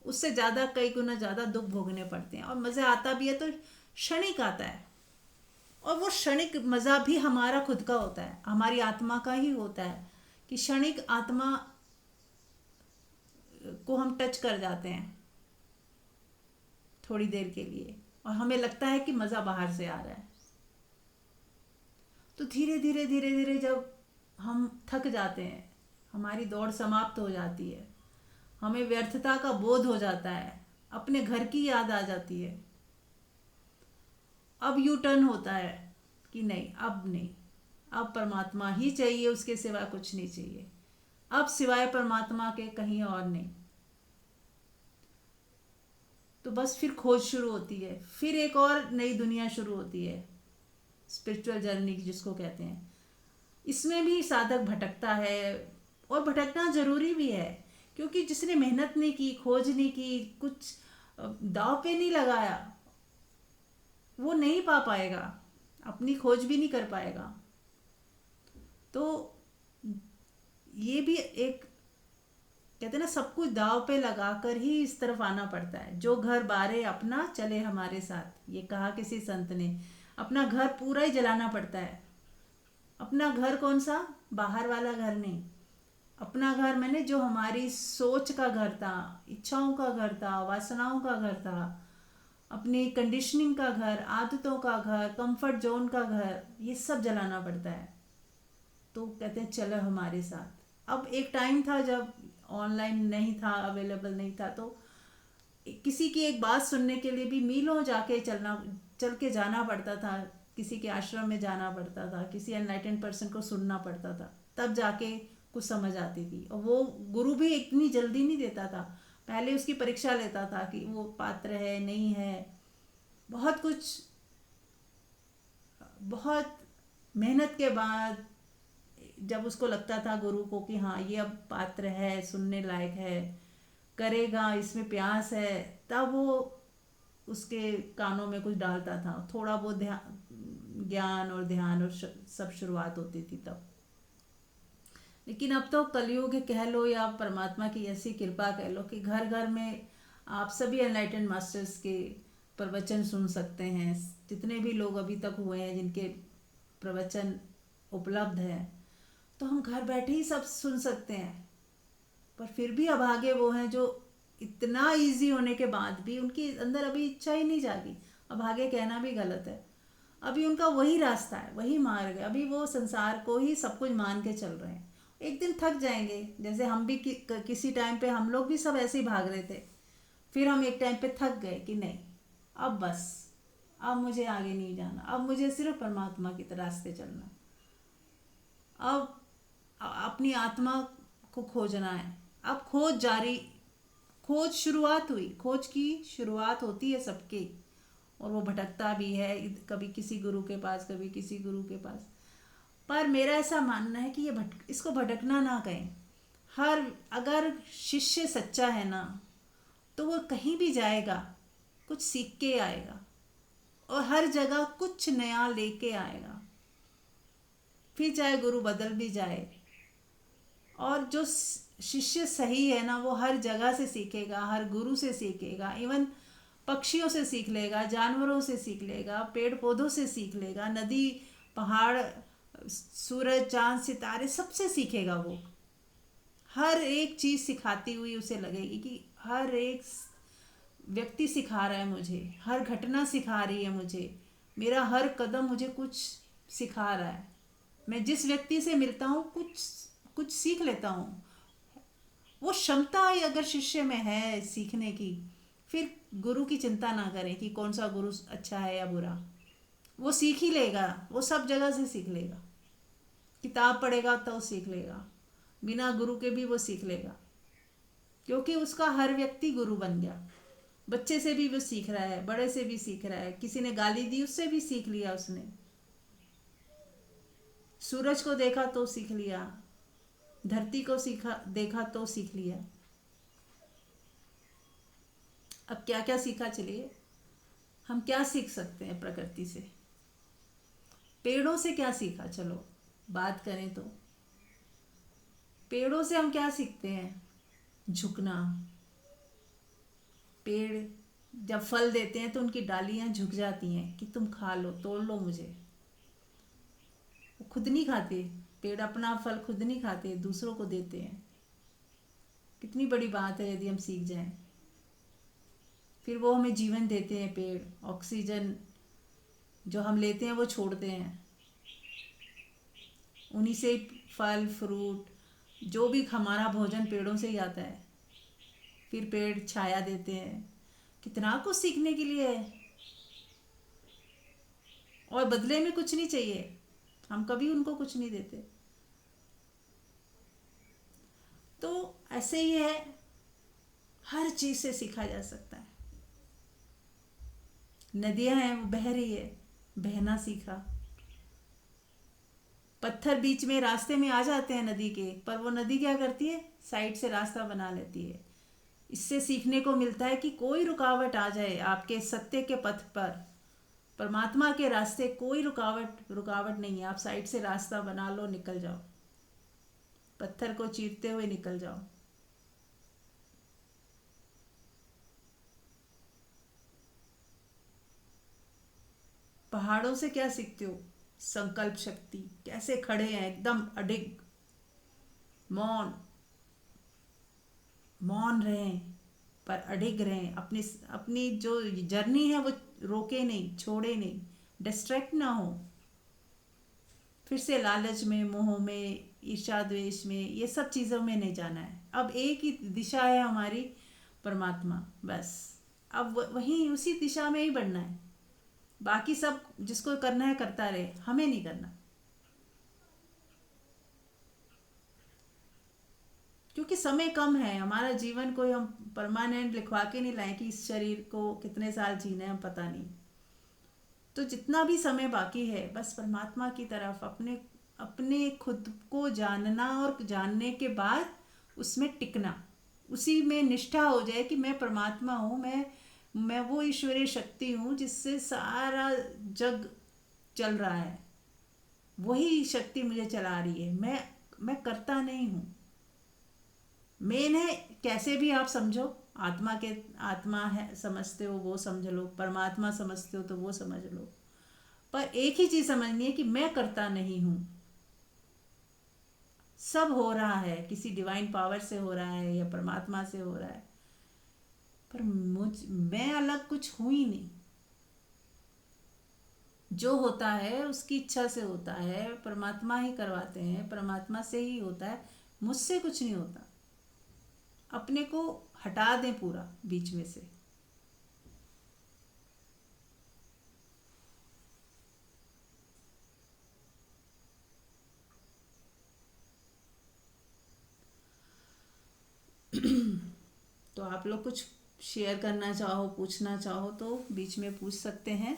उससे ज़्यादा, कई गुना ज़्यादा दुख भोगने पड़ते हैं। और मज़ा आता भी है तो क्षणिक आता है। और वो क्षणिक मज़ा भी हमारा खुद का होता है, हमारी आत्मा का ही होता है कि क्षणिक आत्मा को हम टच कर जाते हैं थोड़ी देर के लिए, और हमें लगता है कि मज़ा बाहर से आ रहा है। तो धीरे धीरे धीरे धीरे जब हम थक जाते हैं, हमारी दौड़ समाप्त हो जाती है, हमें व्यर्थता का बोध हो जाता है, अपने घर की याद आ जाती है, अब यू टर्न होता है कि नहीं, अब नहीं, अब परमात्मा ही चाहिए, उसके सिवा कुछ नहीं चाहिए, अब सिवाय परमात्मा के कहीं और नहीं। तो बस फिर खोज शुरू होती है, फिर एक और नई दुनिया शुरू होती है, स्पिरिचुअल जर्नी जिसको कहते हैं। इसमें भी साधक भटकता है, और भटकना जरूरी भी है, क्योंकि जिसने मेहनत नहीं की, खोज नहीं की, कुछ दाव पे नहीं लगाया, वो नहीं पा पाएगा, अपनी खोज भी नहीं कर पाएगा। तो ये भी एक, कहते हैं ना, सब कुछ दाव पे लगाकर ही इस तरफ आना पड़ता है। जो घर बारे अपना चले हमारे साथ, ये कहा किसी संत ने। अपना घर पूरा ही जलाना पड़ता है। अपना घर कौन सा, बाहर वाला घर नहीं। अपना घर मैंने जो हमारी सोच का घर था, इच्छाओं का घर था, वासनाओं का घर था, अपनी कंडीशनिंग का घर, आदतों का घर, कंफर्ट जोन का घर, ये सब जलाना पड़ता है। तो कहते हैं चलो हमारे साथ। अब एक टाइम था जब ऑनलाइन नहीं था, अवेलेबल नहीं था, तो किसी की एक बात सुनने के लिए भी मीलों जाके चल के जाना पड़ता था, किसी के आश्रम में जाना पड़ता था, किसी एनलाइटेंड पर्सन को सुनना पड़ता था, तब जाके कुछ समझ आती थी। और वो गुरु भी इतनी जल्दी नहीं देता था, पहले उसकी परीक्षा लेता था कि वो पात्र है नहीं है, बहुत कुछ, बहुत मेहनत के बाद जब उसको लगता था गुरु को कि हाँ ये अब पात्र है, सुनने लायक है, करेगा, इसमें प्यास है, तब वो उसके कानों में कुछ डालता था, थोड़ा बहुत ज्ञान और ध्यान और सब शुरुआत होती थी तब। लेकिन अब तो कलयुग कह लो या परमात्मा की ऐसी कृपा कह लो कि घर घर में आप सभी एनलाइटेंड मास्टर्स के प्रवचन सुन सकते हैं। जितने भी लोग अभी तक हुए हैं जिनके प्रवचन उपलब्ध है, तो हम घर बैठे ही सब सुन सकते हैं। पर फिर भी अभागे वो हैं जो इतना इजी होने के बाद भी उनके अंदर अभी इच्छा ही नहीं जागी। अभागे कहना भी गलत है, अभी उनका वही रास्ता है, वही मार्ग है, अभी वो संसार को ही सब कुछ मान के चल रहे हैं। एक दिन थक जाएंगे, जैसे हम भी किसी टाइम पे हम लोग भी सब ऐसे ही भाग रहे थे, फिर हम एक टाइम पे थक गए कि नहीं अब बस, अब मुझे आगे नहीं जाना, अब मुझे सिर्फ परमात्मा की रास्ते चलना, अब अपनी आत्मा को खोजना है। अब खोज जारी, खोज शुरुआत हुई, खोज की शुरुआत होती है सबकी, और वो भटकता भी है, कभी किसी गुरु के पास, कभी किसी गुरु के पास। पर मेरा ऐसा मानना है कि ये इसको भटकना ना कहें। अगर शिष्य सच्चा है ना, तो वो कहीं भी जाएगा कुछ सीख के आएगा, और हर जगह कुछ नया लेके आएगा, फिर चाहे गुरु बदल भी जाए। और जो शिष्य सही है ना, वो हर जगह से सीखेगा, हर गुरु से सीखेगा, इवन पक्षियों से सीख लेगा, जानवरों से सीख लेगा, पेड़ पौधों से सीख लेगा, नदी पहाड़ सूरज चांद सितारे सबसे सीखेगा। वो हर एक चीज़ सिखाती हुई उसे लगेगी कि हर एक व्यक्ति सिखा रहा है मुझे, हर घटना सिखा रही है मुझे, मेरा हर कदम मुझे कुछ सिखा रहा है। मैं जिस व्यक्ति से मिलता हूँ कुछ कुछ सीख लेता हूँ। वो क्षमता अगर शिष्य में है सीखने की, फिर गुरु की चिंता ना करें कि कौन सा गुरु अच्छा है या बुरा, वो सीख ही लेगा, वो सब जगह से सीख लेगा। किताब पढ़ेगा तो सीख लेगा, बिना गुरु के भी वो सीख लेगा, क्योंकि उसका हर व्यक्ति गुरु बन गया। बच्चे से भी वो सीख रहा है, बड़े से भी सीख रहा है, किसी ने गाली दी उससे भी सीख लिया उसने, सूरज को देखा तो सीख लिया, धरती को देखा तो सीख लिया। अब क्या क्या सीखा, चलिए हम क्या सीख सकते हैं प्रकृति से, पेड़ों से क्या सीखा, चलो बात करें तो पेड़ों से हम क्या सीखते हैं, झुकना। पेड़ जब फल देते हैं तो उनकी डालियां झुक जाती हैं कि तुम खा लो, तोड़ लो मुझे। वो खुद नहीं खाते, पेड़ अपना फल खुद नहीं खाते, दूसरों को देते हैं। कितनी बड़ी बात है यदि हम सीख जाएं। फिर वो हमें जीवन देते हैं, पेड़ ऑक्सीजन जो हम लेते हैं वो छोड़ते हैं, उन्हीं से फल फ्रूट जो भी हमारा भोजन पेड़ों से ही आता है। फिर पेड़ छाया देते हैं, कितना कुछ सीखने के लिए है, और बदले में कुछ नहीं चाहिए, हम कभी उनको कुछ नहीं देते। तो ऐसे ही है, हर चीज से सीखा जा सकता है। नदियां हैं वो बह रही है, बहना सीखा। पत्थर बीच में रास्ते में आ जाते हैं नदी के, पर वो नदी क्या करती है, साइड से रास्ता बना लेती है। इससे सीखने को मिलता है कि कोई रुकावट आ जाए आपके सत्य के पथ पर, परमात्मा के रास्ते, कोई रुकावट नहीं है, आप साइड से रास्ता बना लो, निकल जाओ, पत्थर को चीरते हुए निकल जाओ। पहाड़ों से क्या सीखते हो, संकल्प शक्ति, कैसे खड़े हैं एकदम अडिग, मौन मौन रहें पर अडिग रहें, अपनी अपनी जो जर्नी है वो रोके नहीं, छोड़े नहीं, डिस्ट्रैक्ट ना हो, फिर से लालच में मोह में ईर्ष्या द्वेष में, ये सब चीज़ों में नहीं जाना है। अब एक ही दिशा है हमारी, परमात्मा, बस। अब वहीं उसी दिशा में ही बढ़ना है। बाकी सब जिसको करना है करता रहे, हमें नहीं करना। क्योंकि समय कम है, हमारा जीवन कोई हम परमानेंट लिखवा के नहीं लाए कि इस शरीर को कितने साल जीना है, हम पता नहीं। तो जितना भी समय बाकी है, बस परमात्मा की तरफ अपने अपने खुद को जानना, और जानने के बाद उसमें टिकना, उसी में निष्ठा हो जाए कि मैं परमात्मा हूँ, मैं वो ईश्वरीय शक्ति हूँ जिससे सारा जग चल रहा है। वही शक्ति मुझे चला रही है, मैं करता नहीं हूँ। मेन है, कैसे भी आप समझो, आत्मा के आत्मा है समझते हो वो समझ लो, परमात्मा समझते हो तो वो समझ लो, पर एक ही चीज समझनी है कि मैं करता नहीं हूं। सब हो रहा है, किसी डिवाइन पावर से हो रहा है या परमात्मा से हो रहा है, पर मैं अलग कुछ हूं ही नहीं। जो होता है उसकी इच्छा से होता है, परमात्मा ही करवाते हैं, परमात्मा से ही होता है, मुझसे कुछ नहीं होता। अपने को हटा दें पूरा बीच में से। तो आप लोग कुछ शेयर करना चाहो, पूछना चाहो तो बीच में पूछ सकते हैं।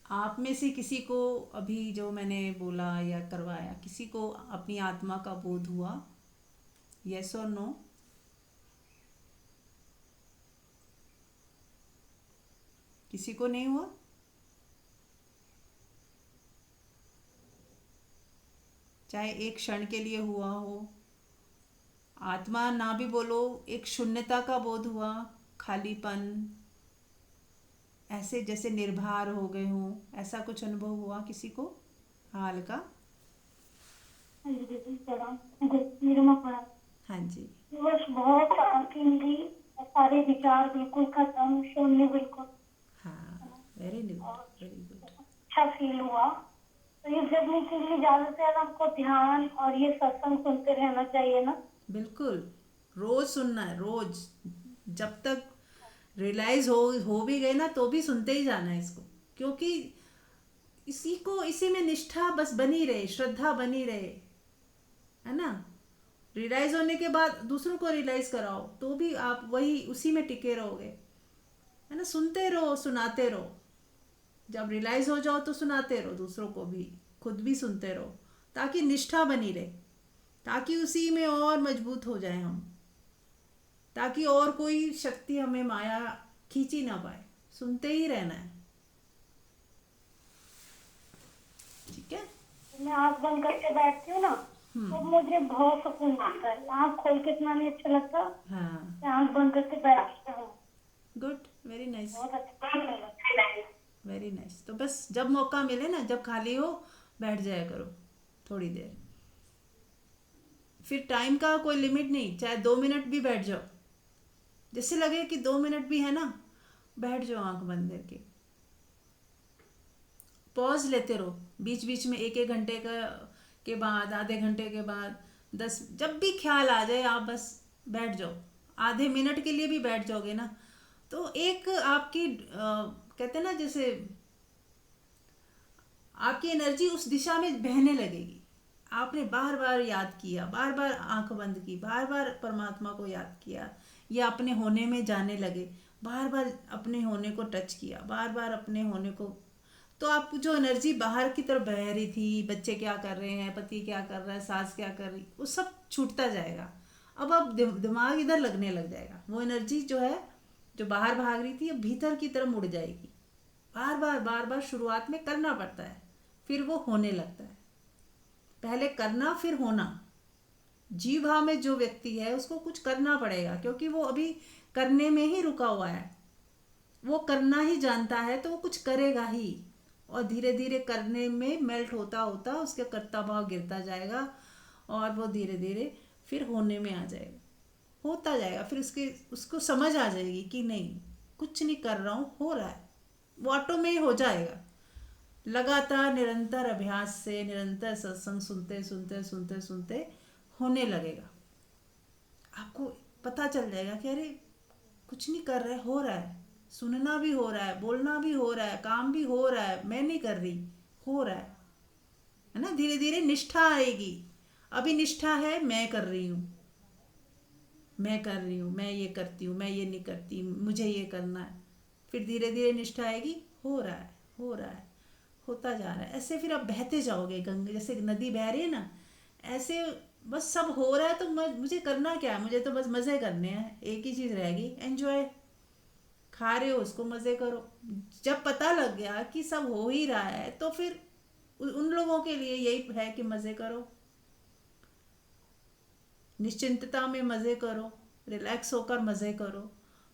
आप में से किसी को अभी जो मैंने बोला या करवाया, किसी को अपनी आत्मा का बोध हुआ? यस और नो? किसी को नहीं हुआ? चाहे एक क्षण के लिए हुआ हो, आत्मा ना भी बोलो, एक शून्यता का बोध हुआ, खालीपन, ऐसे जैसे निर्भर हो गए हों, ऐसा कुछ अनुभव हुआ किसी को हाल का? हाँ जी। बस बहुत शांति मिली, सारे विचार बिल्कुल खत्म, शून्य बिल्कुल। हाँ, वेरी गुड, और वेरी गुड। अच्छा फील हुआ। तो ये जर्नी के लिए ज्यादा से ज्यादा हमको ध्यान और ये सत्संग सुनते रहना चाहिए ना? बिल्कुल, रोज सुनना है, रोज। जब तक रियलाइज हो भी गए ना, तो भी सुनते ही जाना है इसको। क्योंकि इसी में निष्ठा बस बनी रहे, श्रद्धा बनी रहे, है ना। रियलाइज होने के बाद दूसरों को रियलाइज कराओ तो भी आप वही उसी में टिके रहोगे, है ना। सुनते रहो, सुनाते रहो। जब रियलाइज हो जाओ तो सुनाते रहो दूसरों को भी, खुद भी सुनते रहो, ताकि निष्ठा बनी रहे, ताकि उसी में और मजबूत हो जाए हम, ताकि और कोई शक्ति हमें माया खींची ना पाए। सुनते ही रहना है, ठीक है। मैं आँख बंद करके बैठती हूँ ना, तो मुझे बहुत सुकून मिलता है। आँख खोल के इतना नहीं अच्छा लगता, हाँ, आँख बंद करके बैठती हूँ। गुड, वेरी नाइस, बहुत अच्छा लगता है। Very nice. तो बस जब मौका मिले ना, जब खाली हो, बैठ जाया करो थोड़ी देर। फिर टाइम का कोई लिमिट नहीं, चाहे 2 मिनट भी बैठ जाओ, जैसे लगे कि 2 मिनट भी है ना, बैठ जाओ आंख बंद करके। पॉज लेते रहो बीच बीच में, एक एक घंटे का के बाद, आधे घंटे के बाद, 10, जब भी ख्याल आ जाए आप बस बैठ जाओ। आधे मिनट के लिए भी बैठ जाओगे ना, तो एक आपकी कहते हैं ना, जैसे आपकी एनर्जी उस दिशा में बहने लगेगी। आपने बार बार याद किया, बार बार आंख बंद की, बार बार परमात्मा को याद किया, या अपने होने में जाने लगे, बार बार अपने होने को टच किया, बार बार अपने होने को, तो आप जो एनर्जी बाहर की तरफ बह रही थी, बच्चे क्या कर रहे हैं, पति क्या कर रहा है, सास क्या कर रही, वो सब छूटता जाएगा। अब आप दिमाग इधर लगने लग जाएगा, वो एनर्जी जो है, जो बाहर भाग रही थी, अब भीतर की तरफ मुड़ जाएगी। बार बार बार बार शुरुआत में करना पड़ता है, फिर वो होने लगता है। पहले करना, फिर होना, जीव भाव में जो व्यक्ति है उसको कुछ करना पड़ेगा, क्योंकि वो अभी करने में ही रुका हुआ है। वो करना ही जानता है तो वो कुछ करेगा ही, और धीरे धीरे करने में मेल्ट होता होता उसके कर्ता भाव गिरता जाएगा, और वो धीरे धीरे फिर होने में आ जाएगा, होता जाएगा। फिर उसको समझ आ जाएगी कि नहीं, कुछ नहीं कर रहा हूँ, हो रहा है, वो ऑटो में ही हो जाएगा। लगातार निरंतर अभ्यास से, निरंतर सत्संग सुनते सुनते सुनते सुनते होने लगेगा। आपको पता चल जाएगा कि अरे कुछ नहीं कर रहे, हो रहा है, सुनना भी हो रहा है, बोलना भी हो रहा है, काम भी हो रहा है, मैं नहीं कर रही, हो रहा है ना। धीरे धीरे निष्ठा आएगी। अभी निष्ठा है मैं कर रही हूँ, मैं कर रही हूँ, मैं ये करती हूँ, मैं ये नहीं करती, मुझे ये करना है। फिर धीरे धीरे निष्ठा आएगी, हो रहा है, हो रहा है, होता जा रहा है। ऐसे फिर आप बहते जाओगे, गंगा जैसे नदी बह रही है ना, ऐसे बस सब हो रहा है तो मुझे करना क्या है, मुझे तो बस मज़े करने हैं। एक ही चीज़ रहेगी, एंजॉय। खा रहे हो उसको मज़े करो। जब पता लग गया कि सब हो ही रहा है तो फिर उन लोगों के लिए यही है कि मज़े करो, निश्चिंतता में मज़े करो, रिलैक्स होकर मज़े करो,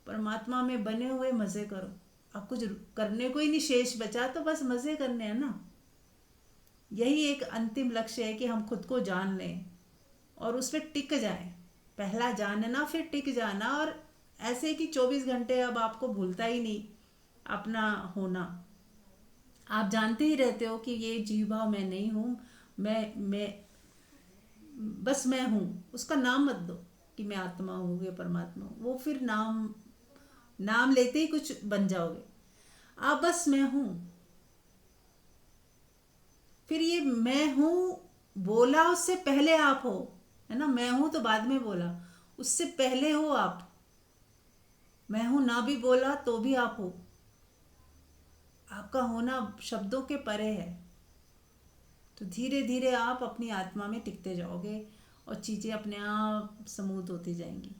परमात्मा में बने हुए मज़े करो। अब कुछ करने को ही नहीं शेष बचा तो बस मज़े करने हैं ना। यही एक अंतिम लक्ष्य है कि हम खुद को जान लें और उस पर टिक जाएं। पहला जानना, फिर टिक जाना, और ऐसे कि 24 घंटे अब आपको भूलता ही नहीं अपना होना। आप जानते ही रहते हो कि ये जीव भाव मैं नहीं हूँ, मैं बस मैं हूँ। उसका नाम मत दो कि मैं आत्मा हूँ या परमात्मा हूँ, वो फिर नाम नाम लेते ही कुछ बन जाओगे। आप बस मैं हूँ। फिर ये मैं हूँ बोला उससे पहले आप हो, है ना। मैं हूँ तो बाद में बोला, उससे पहले हो आप। मैं हूँ ना भी बोला तो भी आप हो। आपका होना शब्दों के परे है। तो धीरे धीरे आप अपनी आत्मा में टिकते जाओगे और चीज़ें अपने आप स्मूथ होती जाएंगी,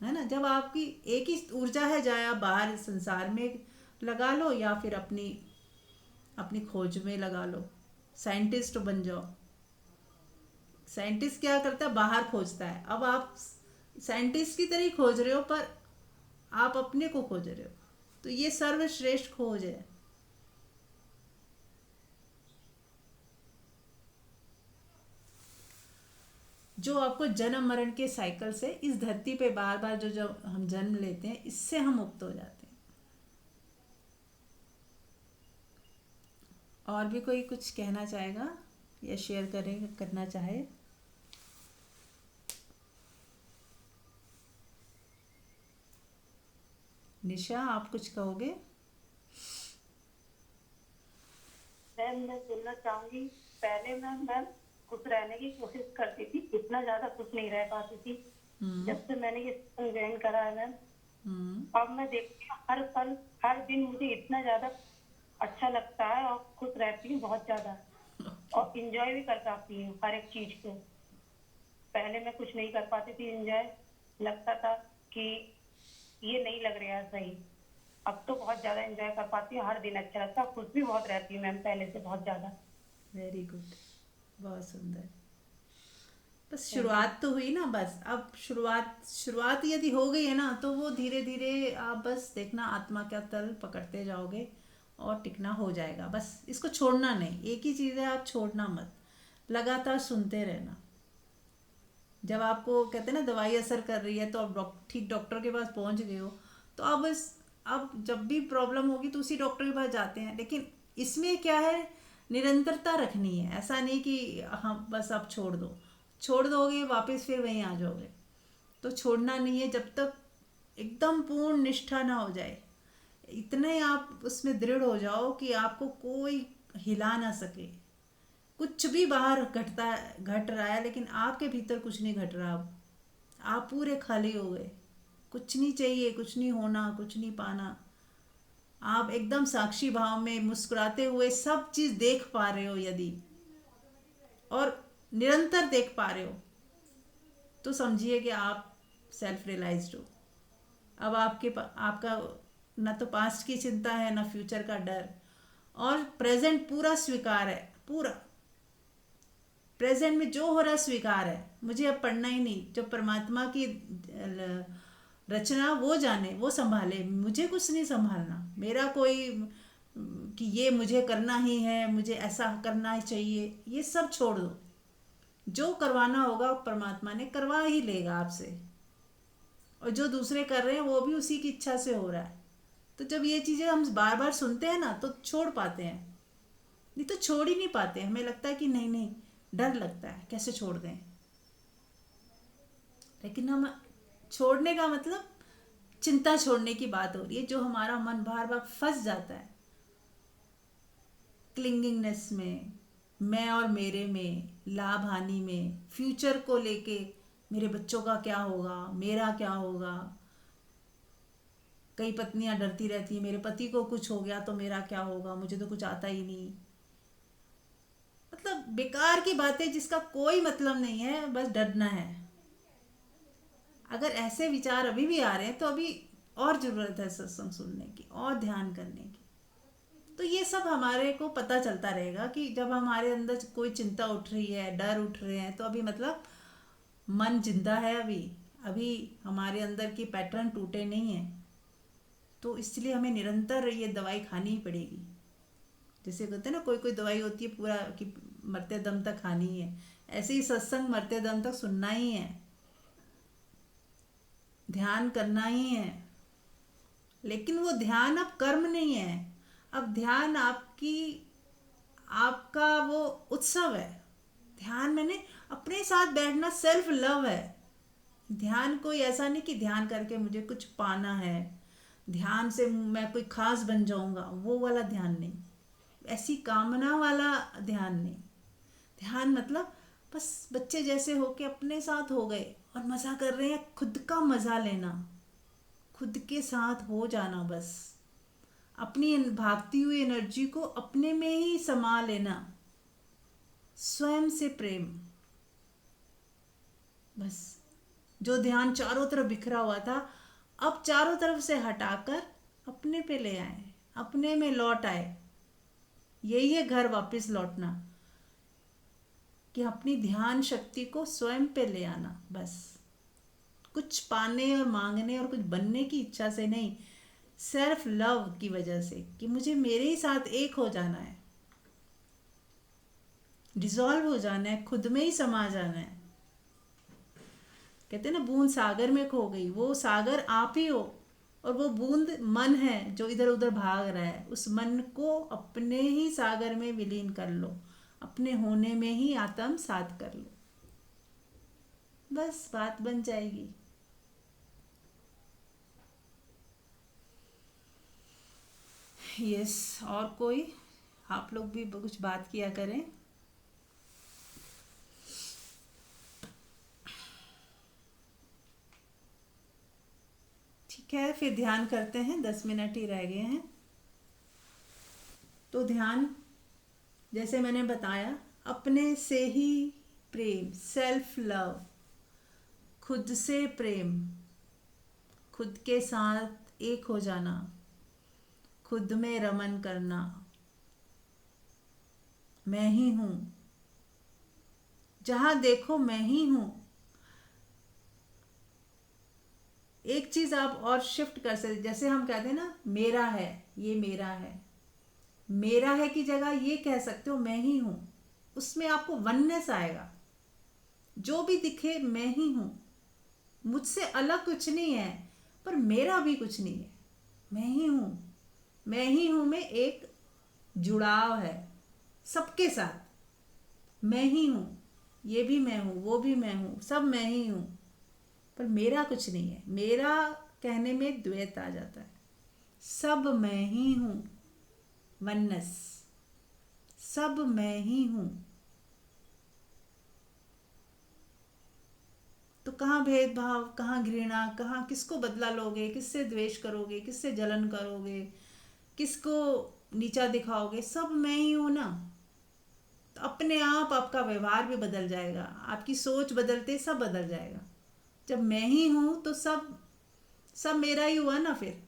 है ना। जब आपकी एक ही ऊर्जा है, चाहे आप बाहर संसार में लगा लो या फिर अपनी अपनी खोज में लगा लो। साइंटिस्ट बन जाओ। साइंटिस्ट क्या करता है, बाहर खोजता है। अब आप साइंटिस्ट की तरह ही खोज रहे हो, पर आप अपने को खोज रहे हो। तो ये सर्वश्रेष्ठ खोज है। जो आपको जन्म मरण के साइकिल से, इस धरती पे बार बार जो जो हम जन्म लेते हैं, इससे हम मुक्त हो जाते हैं। और भी कोई कुछ कहना चाहेगा या शेयर करना चाहे? निशा, आप कुछ कहोगे? मैम मैं बोलना चाहूंगी, पहले मैम खुश रहने की कोशिश करती थी, इतना ज्यादा खुश नहीं रह पाती थी। हम्म। जब से मैंने ये ज्वाइन करा है मैम, हम्म। अब मैं देखती हूँ हर पल हर दिन मुझे इतना ज्यादा अच्छा लगता है और खुश रहती हूँ बहुत ज्यादा, ओके। और इंजॉय भी कर पाती हूँ हर एक चीज को। पहले मैं कुछ नहीं कर पाती थी इंजॉय, लगता था कि ये नहीं लग रहा है सही। अब तो बहुत ज्यादा एंजॉय कर पाती हूँ, हर दिन अच्छा लगता है, खुश भी बहुत रहती हूँ मैम पहले से बहुत ज्यादा। वेरी गुड, बहुत सुंदर। बस थैंक यू। शुरुआत तो हुई ना, बस अब शुरुआत यदि हो गई है ना, तो वो धीरे धीरे आप बस देखना आत्मा का तल पकड़ते जाओगे और टिकना हो जाएगा। बस इसको छोड़ना नहीं, एक ही चीज़ है, आप छोड़ना मत, लगातार सुनते रहना। जब आपको कहते हैं ना दवाई असर कर रही है, तो आप ठीक डॉक्टर के पास पहुंच गए हो, तो आप बस, अब जब भी प्रॉब्लम होगी तो उसी डॉक्टर के पास जाते हैं। लेकिन इसमें क्या है, निरंतरता रखनी है। ऐसा नहीं कि हाँ बस आप छोड़ दोगे वापस फिर वहीं आ जाओगे। तो छोड़ना नहीं है जब तक एकदम पूर्ण निष्ठा ना हो जाए। इतने आप उसमें दृढ़ हो जाओ कि आपको कोई हिला ना सके। कुछ भी बाहर घट रहा है, लेकिन आपके भीतर कुछ नहीं घट रहा। अब आप पूरे खाली हो गए, कुछ नहीं चाहिए, कुछ नहीं होना, कुछ नहीं पाना। आप एकदम साक्षी भाव में मुस्कुराते हुए सब चीज़ देख पा रहे हो यदि, और निरंतर देख पा रहे हो, तो समझिए कि आप सेल्फ रियलाइज्ड हो। अब आपका न तो पास्ट की चिंता है, न फ्यूचर का डर, और प्रेजेंट पूरा स्वीकार है, पूरा। प्रेजेंट में जो हो रहा स्वीकार है, मुझे अब पढ़ना ही नहीं। जो परमात्मा की रचना वो जाने, वो संभाले, मुझे कुछ नहीं संभालना। मेरा कोई कि ये मुझे करना ही है, मुझे ऐसा करना ही चाहिए, ये सब छोड़ दो। जो करवाना होगा परमात्मा ने करवा ही लेगा आपसे, और जो दूसरे कर रहे हैं वो भी उसी की इच्छा से हो रहा है। तो जब ये चीज़ें हम बार बार सुनते हैं ना, तो छोड़ पाते हैं। नहीं तो छोड़ ही नहीं पाते, हमें लगता है कि नहीं नहीं, डर लगता है कैसे छोड़ दें। लेकिन हम छोड़ने का मतलब चिंता छोड़ने की बात हो रही है, जो हमारा मन बार बार फंस जाता है क्लिंगिंगनेस में, मैं और मेरे में, लाभ हानि में, फ्यूचर को लेके, मेरे बच्चों का क्या होगा, मेरा क्या होगा। कई पत्नियां डरती रहती हैं, मेरे पति को कुछ हो गया तो मेरा क्या होगा, मुझे तो कुछ आता ही नहीं। मतलब बेकार की बातें जिसका कोई मतलब नहीं है, बस डरना है। अगर ऐसे विचार अभी भी आ रहे हैं तो अभी और ज़रूरत है सत्संग सुनने की और ध्यान करने की। तो ये सब हमारे को पता चलता रहेगा कि जब हमारे अंदर कोई चिंता उठ रही है, डर उठ रहे हैं, तो अभी मतलब मन जिंदा है। अभी अभी हमारे अंदर की पैटर्न टूटे नहीं हैं। तो इसलिए हमें निरंतर ये दवाई खानी ही पड़ेगी। जैसे कहते हैं ना, कोई कोई दवाई होती है पूरा कि मरते दम तक खानी ही है, ऐसे ही सत्संग मरते दम तक सुनना ही है, ध्यान करना ही है। लेकिन वो ध्यान अब कर्म नहीं है, अब ध्यान आपका वो उत्सव है। ध्यान मैंने अपने साथ बैठना, सेल्फ लव है। ध्यान कोई ऐसा नहीं कि ध्यान करके मुझे कुछ पाना है, ध्यान से मैं कोई खास बन जाऊंगा, वो वाला ध्यान नहीं, ऐसी कामना वाला ध्यान नहीं। ध्यान मतलब बस बच्चे जैसे होके अपने साथ हो गए और मज़ा कर रहे हैं, खुद का मज़ा लेना, खुद के साथ हो जाना, बस अपनी भागती हुई एनर्जी को अपने में ही समा लेना, स्वयं से प्रेम। बस जो ध्यान चारों तरफ बिखरा हुआ था, अब चारों तरफ से हटाकर अपने पे ले आए, अपने में लौट आए। यही है घर वापस लौटना, कि अपनी ध्यान शक्ति को स्वयं पे ले आना। बस कुछ पाने और मांगने और कुछ बनने की इच्छा से नहीं, सेल्फ लव की वजह से, कि मुझे मेरे ही साथ एक हो जाना है, डिसॉल्व हो जाना है, खुद में ही समा जाना है। कहते हैं ना, बूंद सागर में खो गई, वो सागर आप ही हो, और वो बूंद मन है जो इधर उधर भाग रहा है। उस मन को अपने ही सागर में विलीन कर लो, अपने होने में ही आत्म सात कर लो, बस बात बन जाएगी। यस, और कोई आप लोग भी कुछ बात किया करें। ठीक है, फिर ध्यान करते हैं, 10 मिनट ही रह गए हैं। तो ध्यान जैसे मैंने बताया, अपने से ही प्रेम, सेल्फ लव, खुद से प्रेम, खुद के साथ एक हो जाना, खुद में रमन करना, मैं ही हूँ, जहाँ देखो मैं ही हूँ। एक चीज आप और शिफ्ट कर सकते, जैसे हम कहते हैं ना, मेरा है, ये मेरा है, मेरा है की जगह ये कह सकते हो मैं ही हूँ। उसमें आपको वननेस आएगा, जो भी दिखे मैं ही हूँ, मुझसे अलग कुछ नहीं है, पर मेरा भी कुछ नहीं है, मैं ही हूँ। मैं ही हूँ में एक जुड़ाव है सबके साथ। मैं ही हूँ, ये भी मैं हूँ, वो भी मैं हूँ, सब मैं ही हूँ, पर मेरा कुछ नहीं है। मेरा कहने में द्वैत आ जाता है, सब मैं ही हूँ, वननेस, सब मैं ही हूँ। तो कहाँ भेदभाव, कहाँ घृणा, कहाँ किसको बदला लोगे, किससे द्वेष करोगे, किससे जलन करोगे, किसको नीचा दिखाओगे, सब मैं ही हूँ ना। तो अपने आप आपका व्यवहार भी बदल जाएगा, आपकी सोच बदलते सब बदल जाएगा। जब मैं ही हूँ तो सब सब मेरा ही हुआ ना फिर।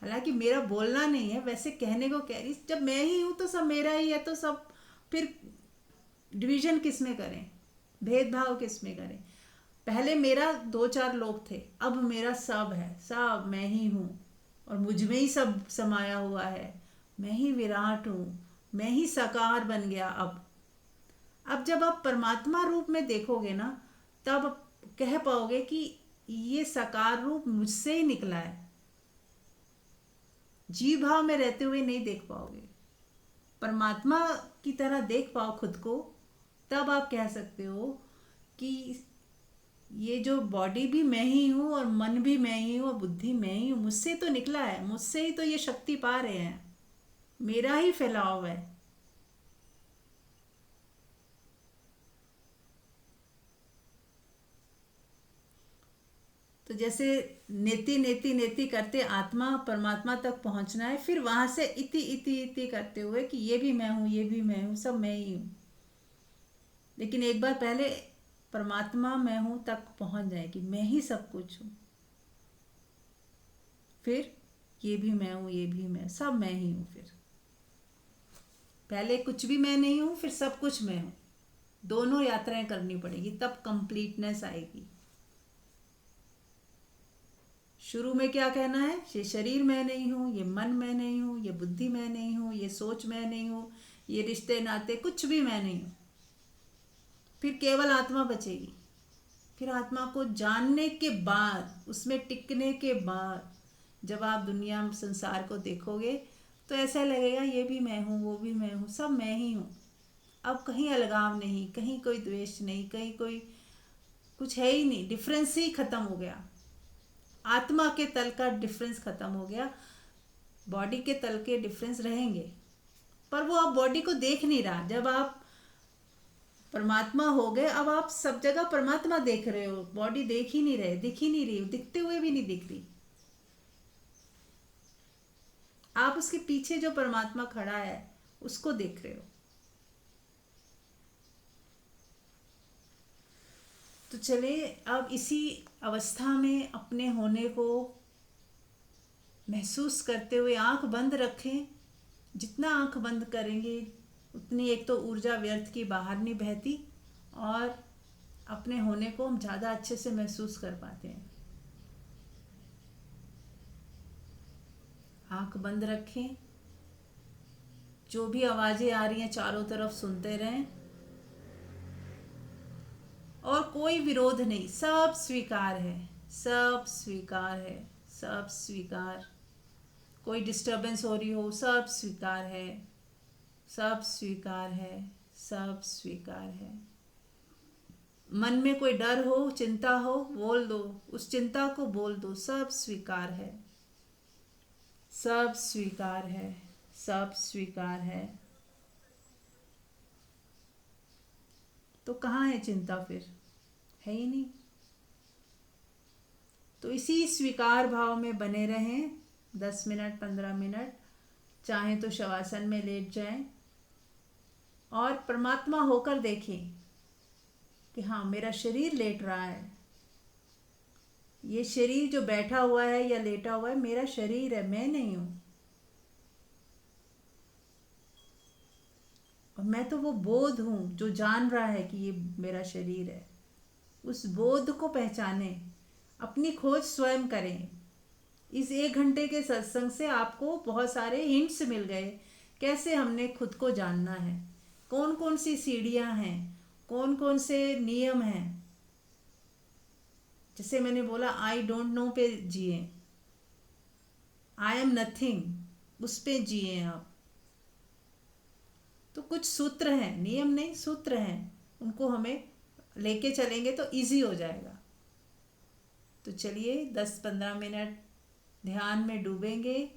हालांकि मेरा बोलना नहीं है, वैसे कहने को कह रही, जब मैं ही हूँ तो सब मेरा ही है, तो सब फिर डिवीजन किस में करें, भेदभाव किस में करें। पहले मेरा 2-4 लोग थे, अब मेरा सब है, सब मैं ही हूँ और मुझ में ही सब समाया हुआ है। मैं ही विराट हूँ, मैं ही साकार बन गया। अब जब आप परमात्मा रूप में देखोगे ना, तब कह पाओगे कि ये साकार रूप मुझसे ही निकला है। जीव भाव में रहते हुए नहीं देख पाओगे, परमात्मा की तरह देख पाओ खुद को, तब आप कह सकते हो कि ये जो बॉडी भी मैं ही हूँ और मन भी मैं ही हूँ और बुद्धि मैं ही हूँ, मुझसे तो निकला है, मुझसे ही तो ये शक्ति पा रहे हैं, मेरा ही फैलाव है। तो जैसे नेति नेति नेति करते आत्मा परमात्मा तक पहुंचना है, फिर वहां से इति इति इति करते हुए कि ये भी मैं हूँ, ये भी मैं हूँ, सब मैं ही हूँ। लेकिन एक बार पहले परमात्मा मैं हूँ तक पहुंच जाए कि मैं ही सब कुछ हूँ, फिर ये भी मैं हूँ, ये भी मैं, सब मैं ही हूँ। फिर पहले कुछ भी मैं नहीं हूँ, फिर सब कुछ मैं हूँ। दोनों यात्राएं करनी पड़ेगी, तब कंप्लीटनेस आएगी। शुरू में क्या कहना है, ये शरीर मैं नहीं हूँ, ये मन मैं नहीं हूँ, ये बुद्धि मैं नहीं हूँ, ये सोच मैं नहीं हूँ, ये रिश्ते नाते कुछ भी मैं नहीं हूँ। फिर केवल आत्मा बचेगी। फिर आत्मा को जानने के बाद, उसमें टिकने के बाद, जब आप दुनिया संसार को देखोगे तो ऐसा लगेगा ये भी मैं हूँ, वो भी मैं हूँ, सब मैं ही हूँ। अब कहीं अलगाव नहीं, कहीं कोई द्वेष नहीं, कहीं कोई कुछ है ही नहीं, डिफरेंस ही खत्म हो गया। आत्मा के तल का डिफरेंस खत्म हो गया। बॉडी के तल के डिफरेंस रहेंगे, पर वो आप बॉडी को देख नहीं रहा। जब आप परमात्मा हो गए, अब आप सब जगह परमात्मा देख रहे हो, बॉडी देख ही नहीं रहे, दिख ही नहीं रही, दिखते हुए भी नहीं दिख रही। आप उसके पीछे जो परमात्मा खड़ा है उसको देख रहे हो। तो चलिए अब इसी अवस्था में अपने होने को महसूस करते हुए आंख बंद रखें। जितना आंख बंद करेंगे उतनी एक तो ऊर्जा व्यर्थ की बाहर नहीं बहती, और अपने होने को हम ज़्यादा अच्छे से महसूस कर पाते हैं। आंख बंद रखें, जो भी आवाज़ें आ रही हैं चारों तरफ सुनते रहें, और कोई विरोध नहीं, सब स्वीकार है, सब स्वीकार है, सब स्वीकार। कोई डिस्टरबेंस हो रही हो, सब स्वीकार है, सब स्वीकार है, सब स्वीकार है। मन में कोई डर हो, चिंता हो, बोल दो, उस चिंता को बोल दो, सब स्वीकार है, सब स्वीकार है, सब स्वीकार है। तो कहाँ है चिंता, फिर है ही नहीं। तो इसी स्वीकार भाव में बने रहें 10 मिनट 15 मिनट, चाहे तो शवासन में लेट जाएं और परमात्मा होकर देखें कि हाँ मेरा शरीर लेट रहा है, ये शरीर जो बैठा हुआ है या लेटा हुआ है मेरा शरीर है, मैं नहीं हूँ। और मैं तो वो बोध हूँ जो जान रहा है कि ये मेरा शरीर है। उस बोध को पहचानें, अपनी खोज स्वयं करें। इस 1 घंटे के सत्संग से आपको बहुत सारे हिंट्स मिल गए कैसे हमने खुद को जानना है, कौन कौन सी सीढ़ियाँ हैं, कौन कौन से नियम हैं। जैसे मैंने बोला आई डोंट नो पे जिए, आई एम नथिंग उस पे जिए आप। तो कुछ सूत्र हैं, नियम नहीं सूत्र हैं, उनको हमें लेके चलेंगे तो इजी हो जाएगा। तो चलिए 10-15 मिनट ध्यान में डूबेंगे,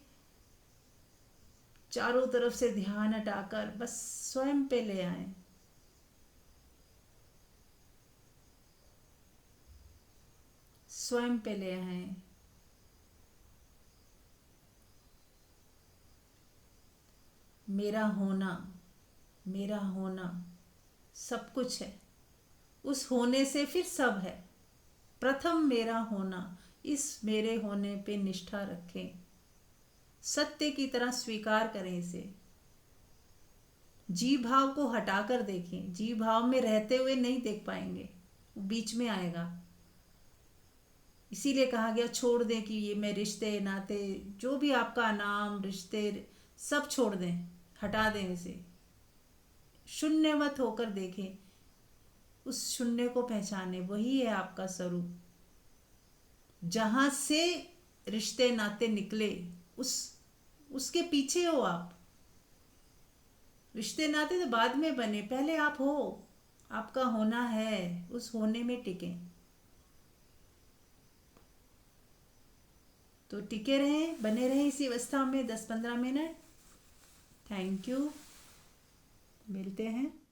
चारों तरफ से ध्यान हटाकर बस स्वयं पे ले आए। स्वयं पे ले आए। मेरा होना, मेरा होना सब कुछ है, उस होने से फिर सब है। प्रथम मेरा होना, इस मेरे होने पे निष्ठा रखें, सत्य की तरह स्वीकार करें इसे। जी भाव को हटाकर देखें। जी भाव में रहते हुए नहीं देख पाएंगे, वो बीच में आएगा। इसीलिए कहा गया छोड़ दें कि ये मैं रिश्ते नाते जो भी आपका नाम रिश्ते सब छोड़ दें, हटा दें इसे। शून्यवत होकर देखें, उस शून्य को पहचाने, वही है आपका स्वरूप। जहां से रिश्ते नाते निकले उस उसके पीछे हो आप। रिश्ते नाते तो बाद में बने, पहले आप हो, आपका होना है, उस होने में टिके। तो टिके रहें, बने रहें इसी अवस्था में 10-15 मिनट। थैंक यू, मिलते हैं।